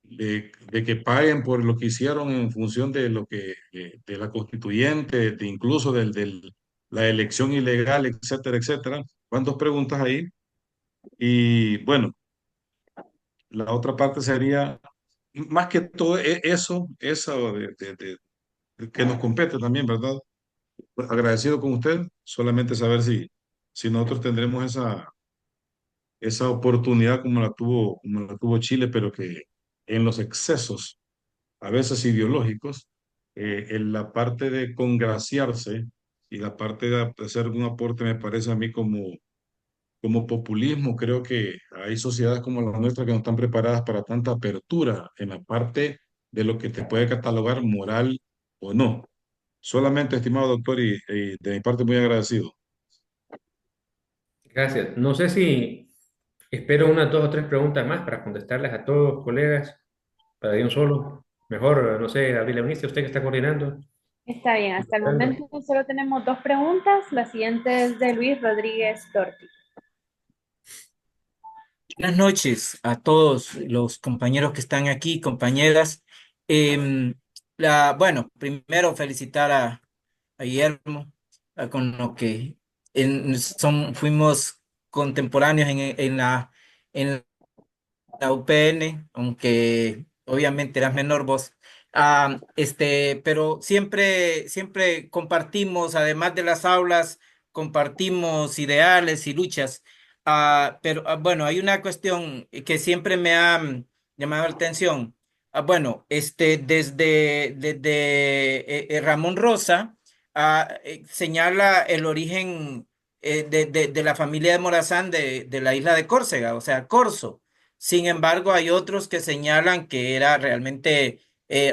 de que paguen por lo que hicieron en función de lo que de la constituyente, de incluso la elección ilegal, etcétera, etcétera. Van dos preguntas ahí. Y bueno, la otra parte sería, más que todo eso que nos compete también, ¿verdad? Agradecido con usted, solamente saber si nosotros tendremos esa oportunidad como la tuvo Chile, pero que en los excesos, a veces ideológicos, en la parte de congraciarse y la parte de hacer un aporte me parece a mí como populismo. Creo que hay sociedades como la nuestra que no están preparadas para tanta apertura en la parte de lo que te puede catalogar moral o no. Solamente, estimado doctor, y de mi parte muy agradecido. Gracias. No sé si espero unas dos o tres preguntas más para contestarles a todos, colegas, para de un solo. Mejor, no sé, Abril Eunice, usted que está coordinando. Está bien, hasta el momento solo tenemos dos preguntas. La siguiente es de Luis Rodríguez Torti. Buenas noches a todos los compañeros que están aquí, compañeras. Em, bueno, primero felicitar a Guillermo, con lo que fuimos contemporáneos en la UPN, aunque obviamente eras menor vos. Pero siempre compartimos, además de las aulas, compartimos ideales y luchas. Pero bueno, hay una cuestión que siempre me ha llamado la atención. Bueno, desde Ramón Rosa señala el origen de la familia de Morazán de la isla de Córcega, o sea, Corzo. Sin embargo, hay otros que señalan que era realmente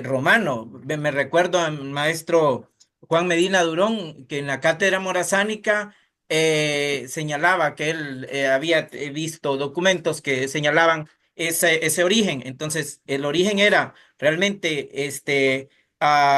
romano. Me recuerdo al maestro Juan Medina Durón, que en la cátedra morazánica señalaba que él había visto documentos que señalaban ese origen. Entonces, el origen era realmente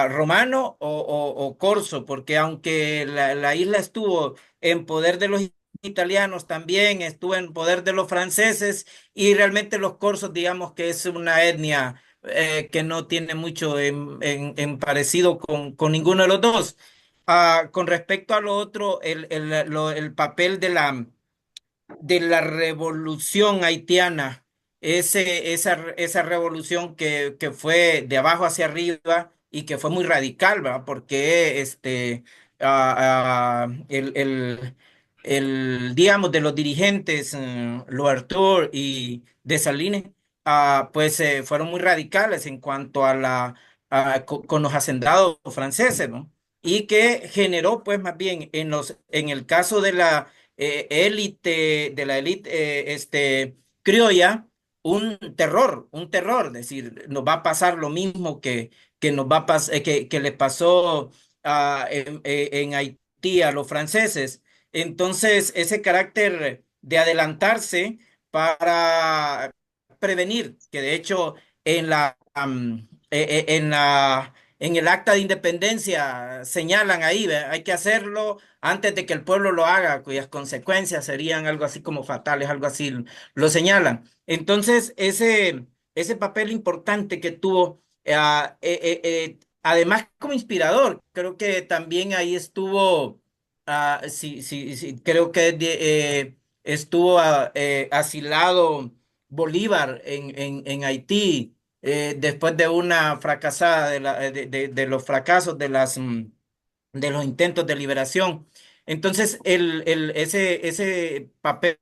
romano o corso, porque aunque la isla estuvo en poder de los italianos, también estuvo en poder de los franceses, y realmente los corsos, digamos que es una etnia que no tiene mucho en parecido con ninguno de los dos. Con respecto a lo otro, el papel de la revolución haitiana, esa revolución que fue de abajo hacia arriba y que fue muy radical, ¿verdad? Porque digamos, de los dirigentes, Louverture y Dessalines, pues fueron muy radicales en cuanto con los hacendados franceses, ¿no? Y que generó, pues, más bien, en el caso de la élite criolla, un terror, es decir, nos va a pasar lo mismo que nos va a que le pasó en Haití a los franceses. Entonces, ese carácter de adelantarse para prevenir, que de hecho en la en el acta de independencia señalan ahí, hay que hacerlo antes de que el pueblo lo haga, cuyas consecuencias serían algo así como fatales, algo así lo señalan. Entonces, ese papel importante que tuvo, además como inspirador, creo que también ahí estuvo, sí, sí, sí, creo que estuvo asilado Bolívar en Haití después de una fracasada de los fracasos de los intentos de liberación. Entonces, ese papel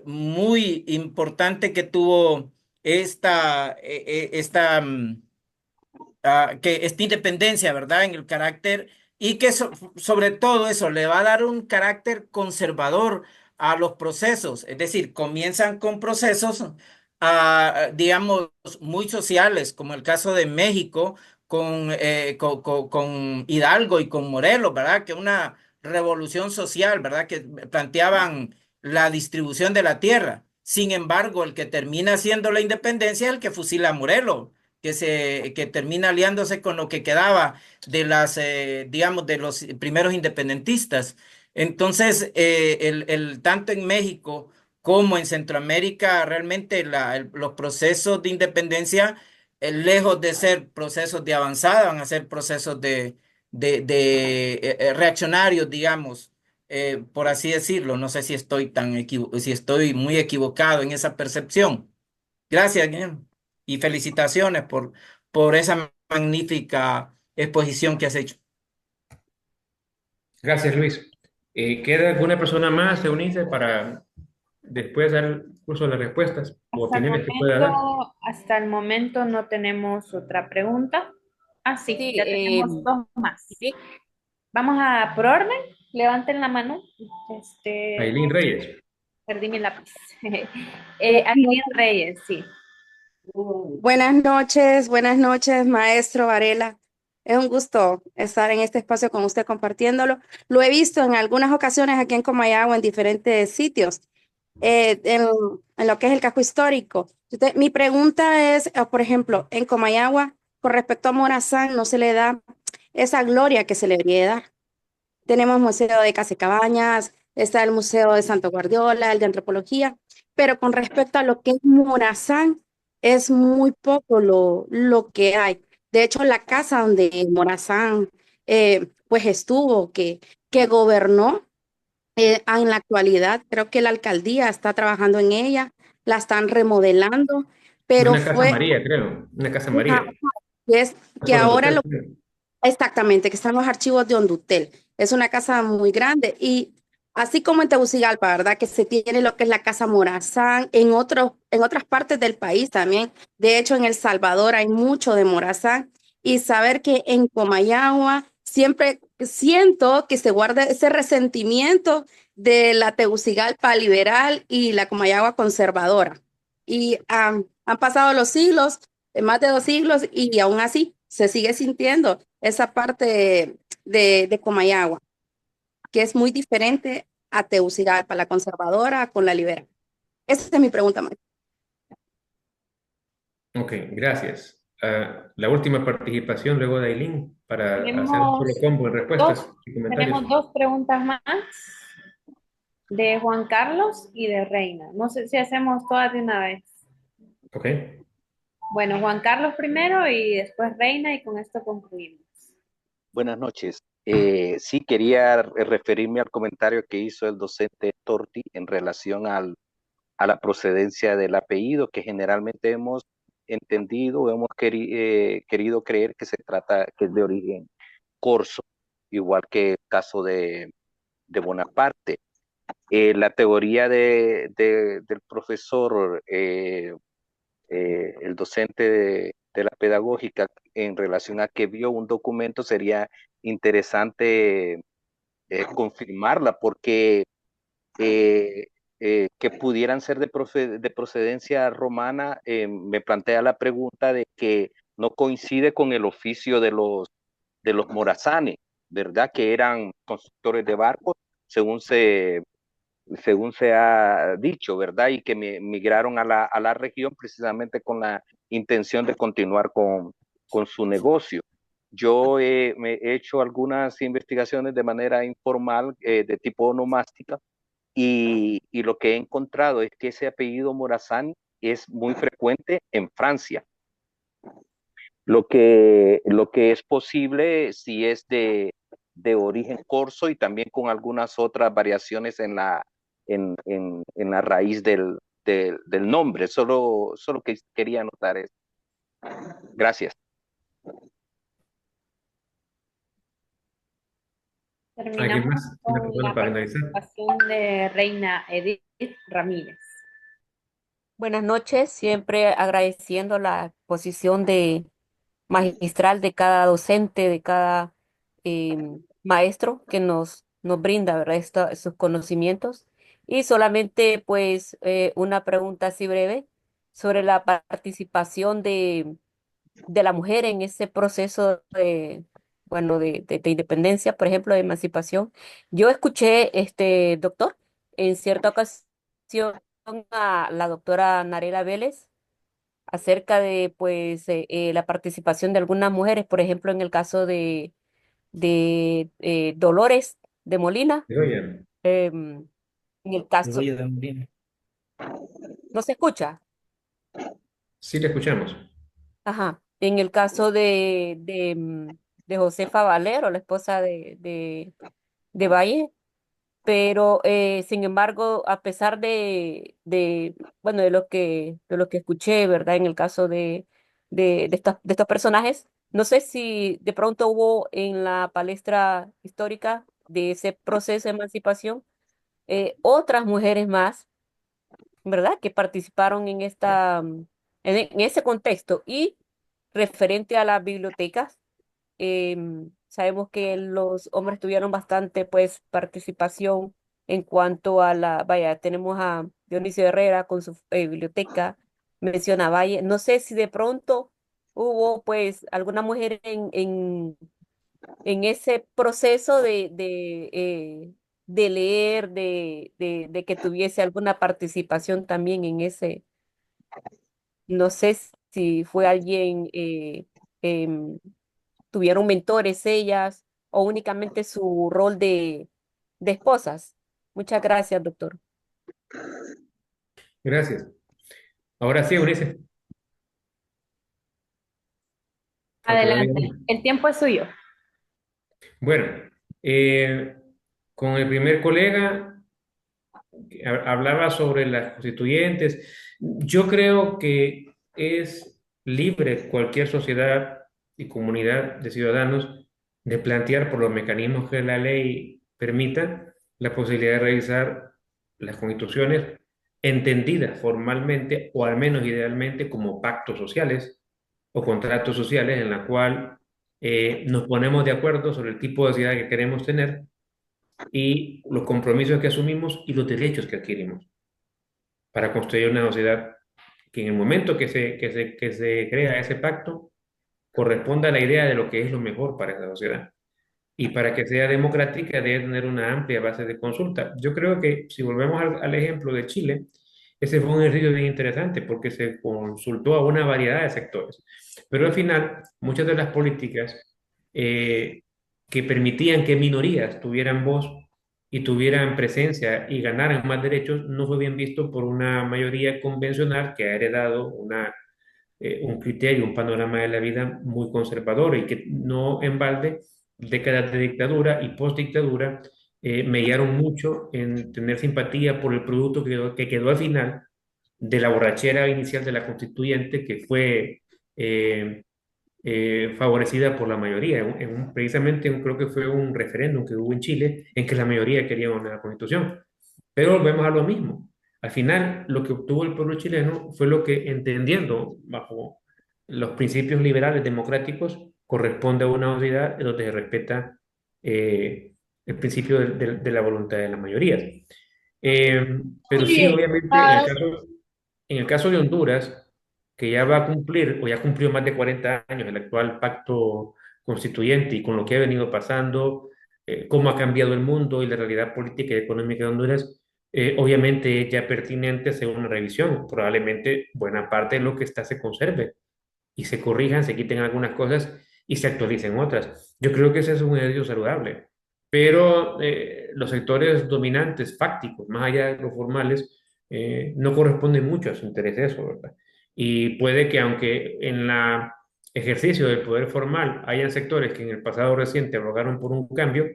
muy importante que tuvo esta independencia, ¿verdad? En el carácter y que sobre todo eso le va a dar un carácter conservador a los procesos, es decir, comienzan con procesos, digamos, muy sociales, como el caso de México con Hidalgo y con Morelos, ¿verdad? Que una revolución social, ¿verdad? Que planteaban la distribución de la tierra. Sin embargo, el que termina haciendo la independencia es el que fusila a Morelos que termina aliándose con lo que quedaba de digamos, de los primeros independentistas. Entonces, tanto en México como en Centroamérica, realmente los procesos de independencia, lejos de ser procesos de avanzada, van a ser procesos de reaccionarios, digamos, por así decirlo. No sé si si estoy muy equivocado en esa percepción. Gracias, Guillermo. Y felicitaciones por esa magnífica exposición que has hecho. Gracias, Luis. ¿Queda alguna persona más reunirse para después dar el curso de las respuestas o opiniones que pueda dar? Hasta el momento no tenemos otra pregunta. Ah, sí, Sí, ya tenemos dos más. sí, Vamos a por orden. Levanten la mano. Ailín Reyes. Perdí mi lápiz. Ailín Reyes, sí. Buenas noches, maestro Varela. Es un gusto estar en este espacio con usted compartiéndolo. Lo he visto en algunas ocasiones aquí en Comayagua, en diferentes sitios, en lo que es el casco histórico. Mi pregunta es, por ejemplo, en Comayagua, con respecto a Morazán, no se le da esa gloria que se le debería dar. Tenemos Museo de Cabañas, está el Museo de Santo Guardiola, el de Antropología, pero con respecto a lo que es Morazán, es muy poco lo que hay. De hecho, la casa donde Morazán pues estuvo, que gobernó, en la actualidad, creo que la alcaldía está trabajando en ella, la están remodelando, Es pero una casa fue María, creo. Una casa una, María. es que Por donde ahora usted. lo exactamente, que están los archivos de Hondutel. Es una casa muy grande y así como en Tegucigalpa, ¿verdad? Que se tiene lo que es la Casa Morazán, en otras partes del país también. De hecho, en El Salvador hay mucho de Morazán y saber que en Comayagua siempre siento que se guarda ese resentimiento de la Tegucigalpa liberal y la Comayagua conservadora. Y han pasado los siglos, más de 2 siglos, y aún así se sigue sintiendo esa parte de Comayagua, que es muy diferente a Tegucigalpa, la conservadora con la liberal. Esa es mi pregunta, maestra. Ok, gracias. La última participación luego de Ailín para hacer un solo Tenemos combo de respuestas y comentarios. tenemos dos preguntas más de Juan Carlos y de Reina. No sé si hacemos todas de una vez. Ok. Bueno, Juan Carlos primero y después Reina y con esto concluimos. Buenas noches. Sí, quería referirme al comentario que hizo el docente Torti en relación a la procedencia del apellido, que generalmente hemos entendido o hemos querido creer que se trata, que es de origen corso, igual que el caso de Bonaparte. La teoría del profesor, el docente de la pedagógica, en relación a que vio un documento, sería interesante confirmarla, porque que pudieran ser de procedencia romana, me plantea la pregunta de que no coincide con el oficio de los morazanes, ¿verdad? Que eran constructores de barcos, según se ha dicho, ¿verdad? Y que migraron a la región precisamente con la intención de continuar con su negocio. Yo me he hecho algunas investigaciones de manera informal, de tipo onomástica, y lo que he encontrado es que ese apellido Morazán es muy frecuente en Francia. Lo que es posible si es de origen corso y también con algunas otras variaciones en la raíz del nombre. Solo que quería anotar eso. Gracias. ¿Alguien Terminamos más? Una con persona la para finalizar. participación de Reina Edith Ramírez. Buenas noches, siempre agradeciendo la exposición de magistral de cada docente, de cada maestro que nos brinda, ¿verdad? Sus conocimientos. Y solamente, pues, una pregunta así breve sobre la participación de la mujer en ese proceso de, bueno, de independencia, por ejemplo, de emancipación. Yo escuché, doctor, en cierta ocasión a la doctora Narela Vélez acerca de, pues, la participación de algunas mujeres, por ejemplo, en el caso de Dolores de Molina, Oye, en el caso, ¿no se escucha? sí le escuchamos. Ajá. En el caso de Josefa Valero, la esposa de Valle, pero sin embargo, a pesar bueno, de lo que escuché, ¿verdad? En el caso de estos personajes, no sé si de pronto hubo en la palestra histórica de ese proceso de emancipación otras mujeres más, ¿verdad? Que participaron en en ese contexto y referente a las bibliotecas. Sabemos que los hombres tuvieron bastante, pues, participación en cuanto a vaya, tenemos a Dionisio Herrera con su biblioteca, menciona Valle. No sé si de pronto hubo, pues, alguna mujer en ese proceso de leer, de que tuviese alguna participación también en ese, no sé si fue alguien, em, tuvieron mentores ellas o únicamente su rol de esposas. Muchas gracias, doctor. Gracias. Ahora sí, Eunice. ¿O todavía Adelante, no? el tiempo es suyo. Bueno, eh, con el primer colega hablaba sobre las constituyentes. Yo creo que es libre cualquier sociedad y comunidad de ciudadanos de plantear por los mecanismos que la ley permita la posibilidad de realizar las constituciones entendidas formalmente o al menos idealmente como pactos sociales o contratos sociales en la cual nos ponemos de acuerdo sobre el tipo de sociedad que queremos tener y los compromisos que asumimos y los derechos que adquirimos para construir una sociedad que en el momento que se crea ese pacto corresponda a la idea de lo que es lo mejor para esa sociedad. Y para que sea democrática debe tener una amplia base de consulta. Yo creo que si volvemos al ejemplo de Chile, ese fue un ejercicio bien interesante porque se consultó a una variedad de sectores. Pero al final, muchas de las políticas que permitían que minorías tuvieran voz y tuvieran presencia y ganaran más derechos, no fue bien visto por una mayoría convencional que ha heredado un criterio, un panorama de la vida muy conservador y que no en balde décadas de dictadura y postdictadura me guiaron mucho en tener simpatía por el producto que quedó al final de la borrachera inicial de la constituyente que fue favorecida por la mayoría. Precisamente creo que fue un referéndum que hubo en Chile en que la mayoría quería una constitución. Pero volvemos a lo mismo. Al final, lo que obtuvo el pueblo chileno fue lo que, entendiendo bajo los principios liberales democráticos, corresponde a una sociedad en donde se respeta el principio de la voluntad de la mayoría. Pero sí, Oye, obviamente, en el caso de Honduras, que ya va a cumplir, o ya cumplió más de 40 años el actual pacto constituyente y con lo que ha venido pasando, cómo ha cambiado el mundo y la realidad política y económica de Honduras, obviamente es ya pertinente hacer una revisión. Probablemente buena parte de lo que está se conserve, y se corrijan, se quiten algunas cosas y se actualicen otras. Yo creo que ese es un ejercicio saludable, pero los sectores dominantes, fácticos, más allá de los formales, no corresponden mucho a su interés eso, ¿verdad? Y puede que aunque en la ejercicio del poder formal hayan sectores que en el pasado reciente abogaron por un cambio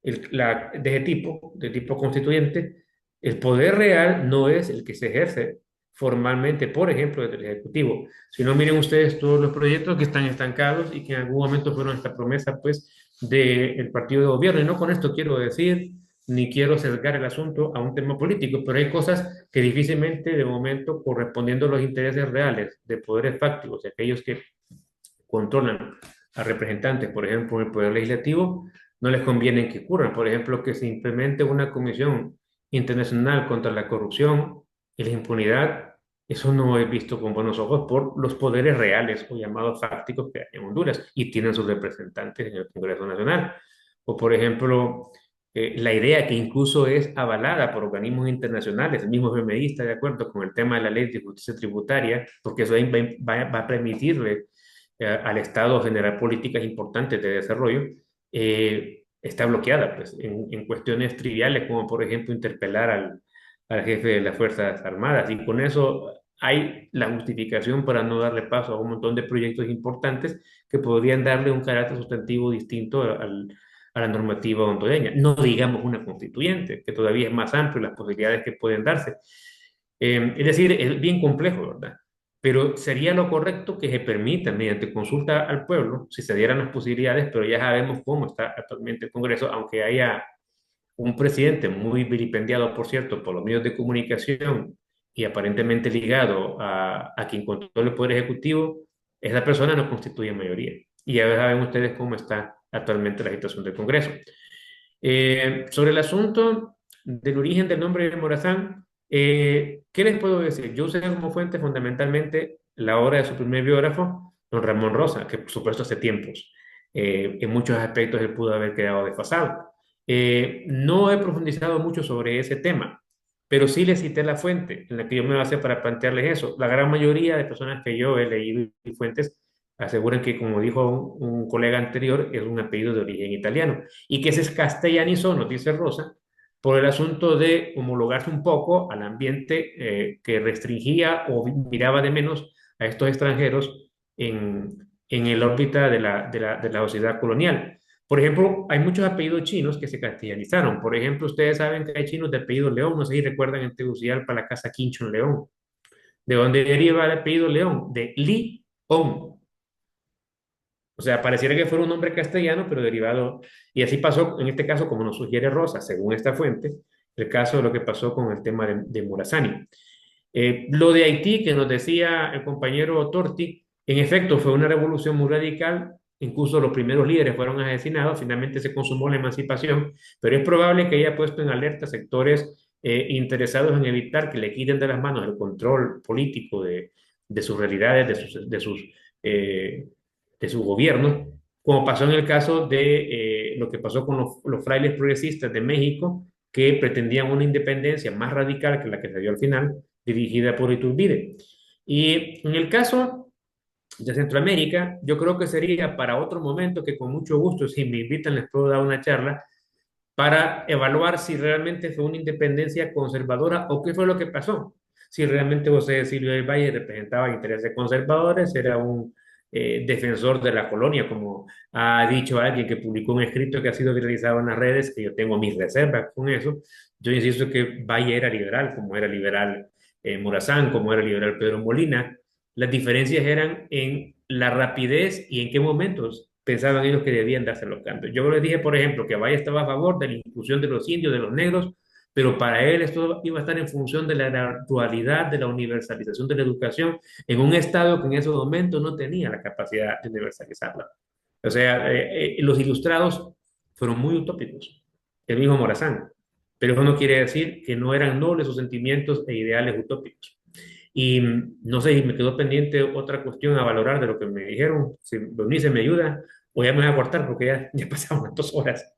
de tipo constituyente, el poder real no es el que se ejerce formalmente, por ejemplo, desde el Ejecutivo. Si no, miren ustedes todos los proyectos que están estancados y que en algún momento fueron esta promesa, pues, del partido de gobierno. Y no con esto quiero decir, ni quiero sesgar el asunto a un tema político, pero hay cosas que difícilmente, de momento, correspondiendo a los intereses reales de poderes fácticos, de aquellos que controlan a representantes, por ejemplo, el Poder Legislativo, no les conviene que ocurran. Por ejemplo, que se implemente una comisión internacional contra la corrupción y la impunidad. Eso no es visto con buenos ojos por los poderes reales o llamados fácticos que hay en Honduras y tienen sus representantes en el Congreso Nacional. O, por ejemplo, la idea que incluso es avalada por organismos internacionales, el mismo FMI está de acuerdo con el tema de la ley de justicia tributaria, porque eso va a permitirle al Estado generar políticas importantes de desarrollo, está bloqueada pues, en cuestiones triviales, como por ejemplo interpelar al jefe de las Fuerzas Armadas. Y con eso hay la justificación para no darle paso a un montón de proyectos importantes que podrían darle un carácter sustantivo distinto a la normativa hondureña. No digamos una constituyente, que todavía es más amplio las posibilidades que pueden darse. Es decir, es bien complejo, ¿verdad? Pero sería lo correcto que se permita, mediante consulta al pueblo, si se dieran las posibilidades, pero ya sabemos cómo está actualmente el Congreso, aunque haya un presidente muy vilipendiado, por cierto, por los medios de comunicación y aparentemente ligado a quien controla el Poder Ejecutivo, esa persona no constituye mayoría. Y ya saben ustedes cómo está actualmente la situación del Congreso. Sobre el asunto del origen del nombre de Morazán, ¿qué les puedo decir? Yo usé como fuente fundamentalmente la obra de su primer biógrafo, don Ramón Rosa, que por supuesto hace tiempos. En muchos aspectos él pudo haber quedado desfasado. No he profundizado mucho sobre ese tema, pero sí les cité la fuente en la que yo me basé para plantearles eso. La gran mayoría de personas que yo he leído y fuentes aseguran que, como dijo un colega anterior, es un apellido de origen italiano y que ese es castellanizó, nos dice Rosa, por el asunto de homologarse un poco al ambiente que restringía o miraba de menos a estos extranjeros en el órbita de la sociedad colonial. Por ejemplo, hay muchos apellidos chinos que se castellanizaron. Por ejemplo, ustedes saben que hay chinos de apellido León, no sé si recuerdan en Tegucigalpa la casa Quinchón León. ¿De dónde deriva el apellido León? De Li-on. O sea, pareciera que fuera un nombre castellano, pero derivado. Y así pasó, en este caso, como nos sugiere Rosa, según esta fuente, el caso de lo que pasó con el tema de Morazani. Lo de Haití, que nos decía el compañero Torti, en efecto fue una revolución muy radical, incluso los primeros líderes fueron asesinados, finalmente se consumó la emancipación, pero es probable que haya puesto en alerta sectores interesados en evitar que le quiten de las manos el control político de sus realidades, eh, de su gobierno, como pasó en el caso de lo que pasó con los frailes progresistas de México, que pretendían una independencia más radical que la que se dio al final, dirigida por Iturbide. Y en el caso de Centroamérica, yo creo que sería para otro momento que con mucho gusto, si me invitan, les puedo dar una charla para evaluar si realmente fue una independencia conservadora o qué fue lo que pasó. Si realmente José Silvio del Valle representaba intereses conservadores, era un defensor de la colonia, como ha dicho alguien que publicó un escrito que ha sido viralizado en las redes, que yo tengo mis reservas con eso. Yo insisto que Valle era liberal, como era liberal Morazán, como era liberal Pedro Molina. Las diferencias eran en la rapidez y en qué momentos pensaban ellos que debían darse los cambios. Yo les dije, por ejemplo, que Valle estaba a favor de la inclusión de los indios, de los negros, pero para él esto iba a estar en función de la gradualidad, de la universalización de la educación en un Estado que en ese momento no tenía la capacidad de universalizarla. O sea, los ilustrados fueron muy utópicos, el mismo Morazán, pero eso no quiere decir que no eran nobles sus sentimientos e ideales utópicos. Y no sé, me quedó pendiente otra cuestión a valorar de lo que me dijeron. Si Bernice me ayuda, o ya me voy a cortar porque ya pasaron 2 horas.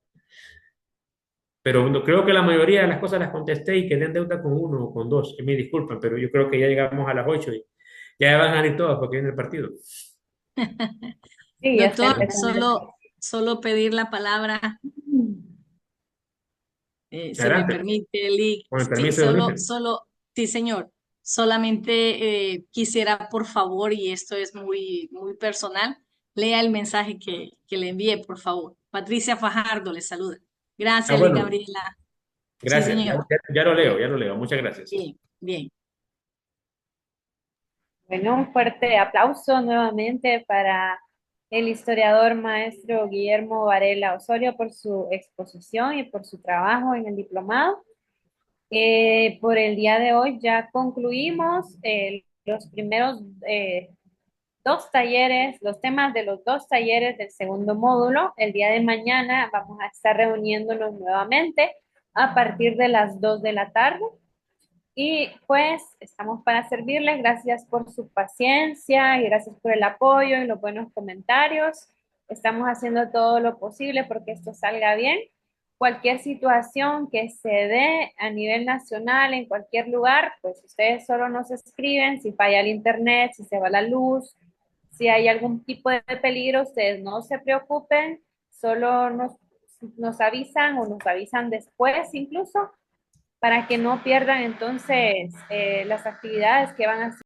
Pero creo que la mayoría de las cosas las contesté y quedé en deuda con uno o con 2. Me disculpan, pero yo creo que ya llegamos a las 8 y ya van a ir todos porque viene el partido. Sí, ya está Doctor, empezando. solo pedir la palabra, si me Adelante, permite, Lick. con el Sí, permiso de Ulises. sí, señor. Solamente quisiera, por favor, y esto es muy personal, lea el mensaje que le envié, por favor. Patricia Fajardo le saluda. Ah, Gracias, Lick bueno, Gabriela. Sí, gracias. señor. Ya lo leo, ya lo leo. Muchas gracias. Bien, bien. Bueno, un fuerte aplauso nuevamente para el historiador maestro Guillermo Varela Osorio por su exposición y por su trabajo en el diplomado. Por el día de hoy ya concluimos los primeros dos talleres, los temas de los dos talleres del segundo módulo. El día de mañana vamos a estar reuniéndonos nuevamente a partir de las 2 de la tarde. Y pues estamos para servirles. Gracias por su paciencia y gracias por el apoyo y los buenos comentarios. Estamos haciendo todo lo posible porque esto salga bien. Cualquier situación que se dé a nivel nacional, en cualquier lugar, pues ustedes solo nos escriben. Si falla el internet, si se va la luz, si hay algún tipo de peligro, ustedes no se preocupen. Solo nos avisan o nos avisan después incluso para que no pierdan entonces las actividades que van a hacer.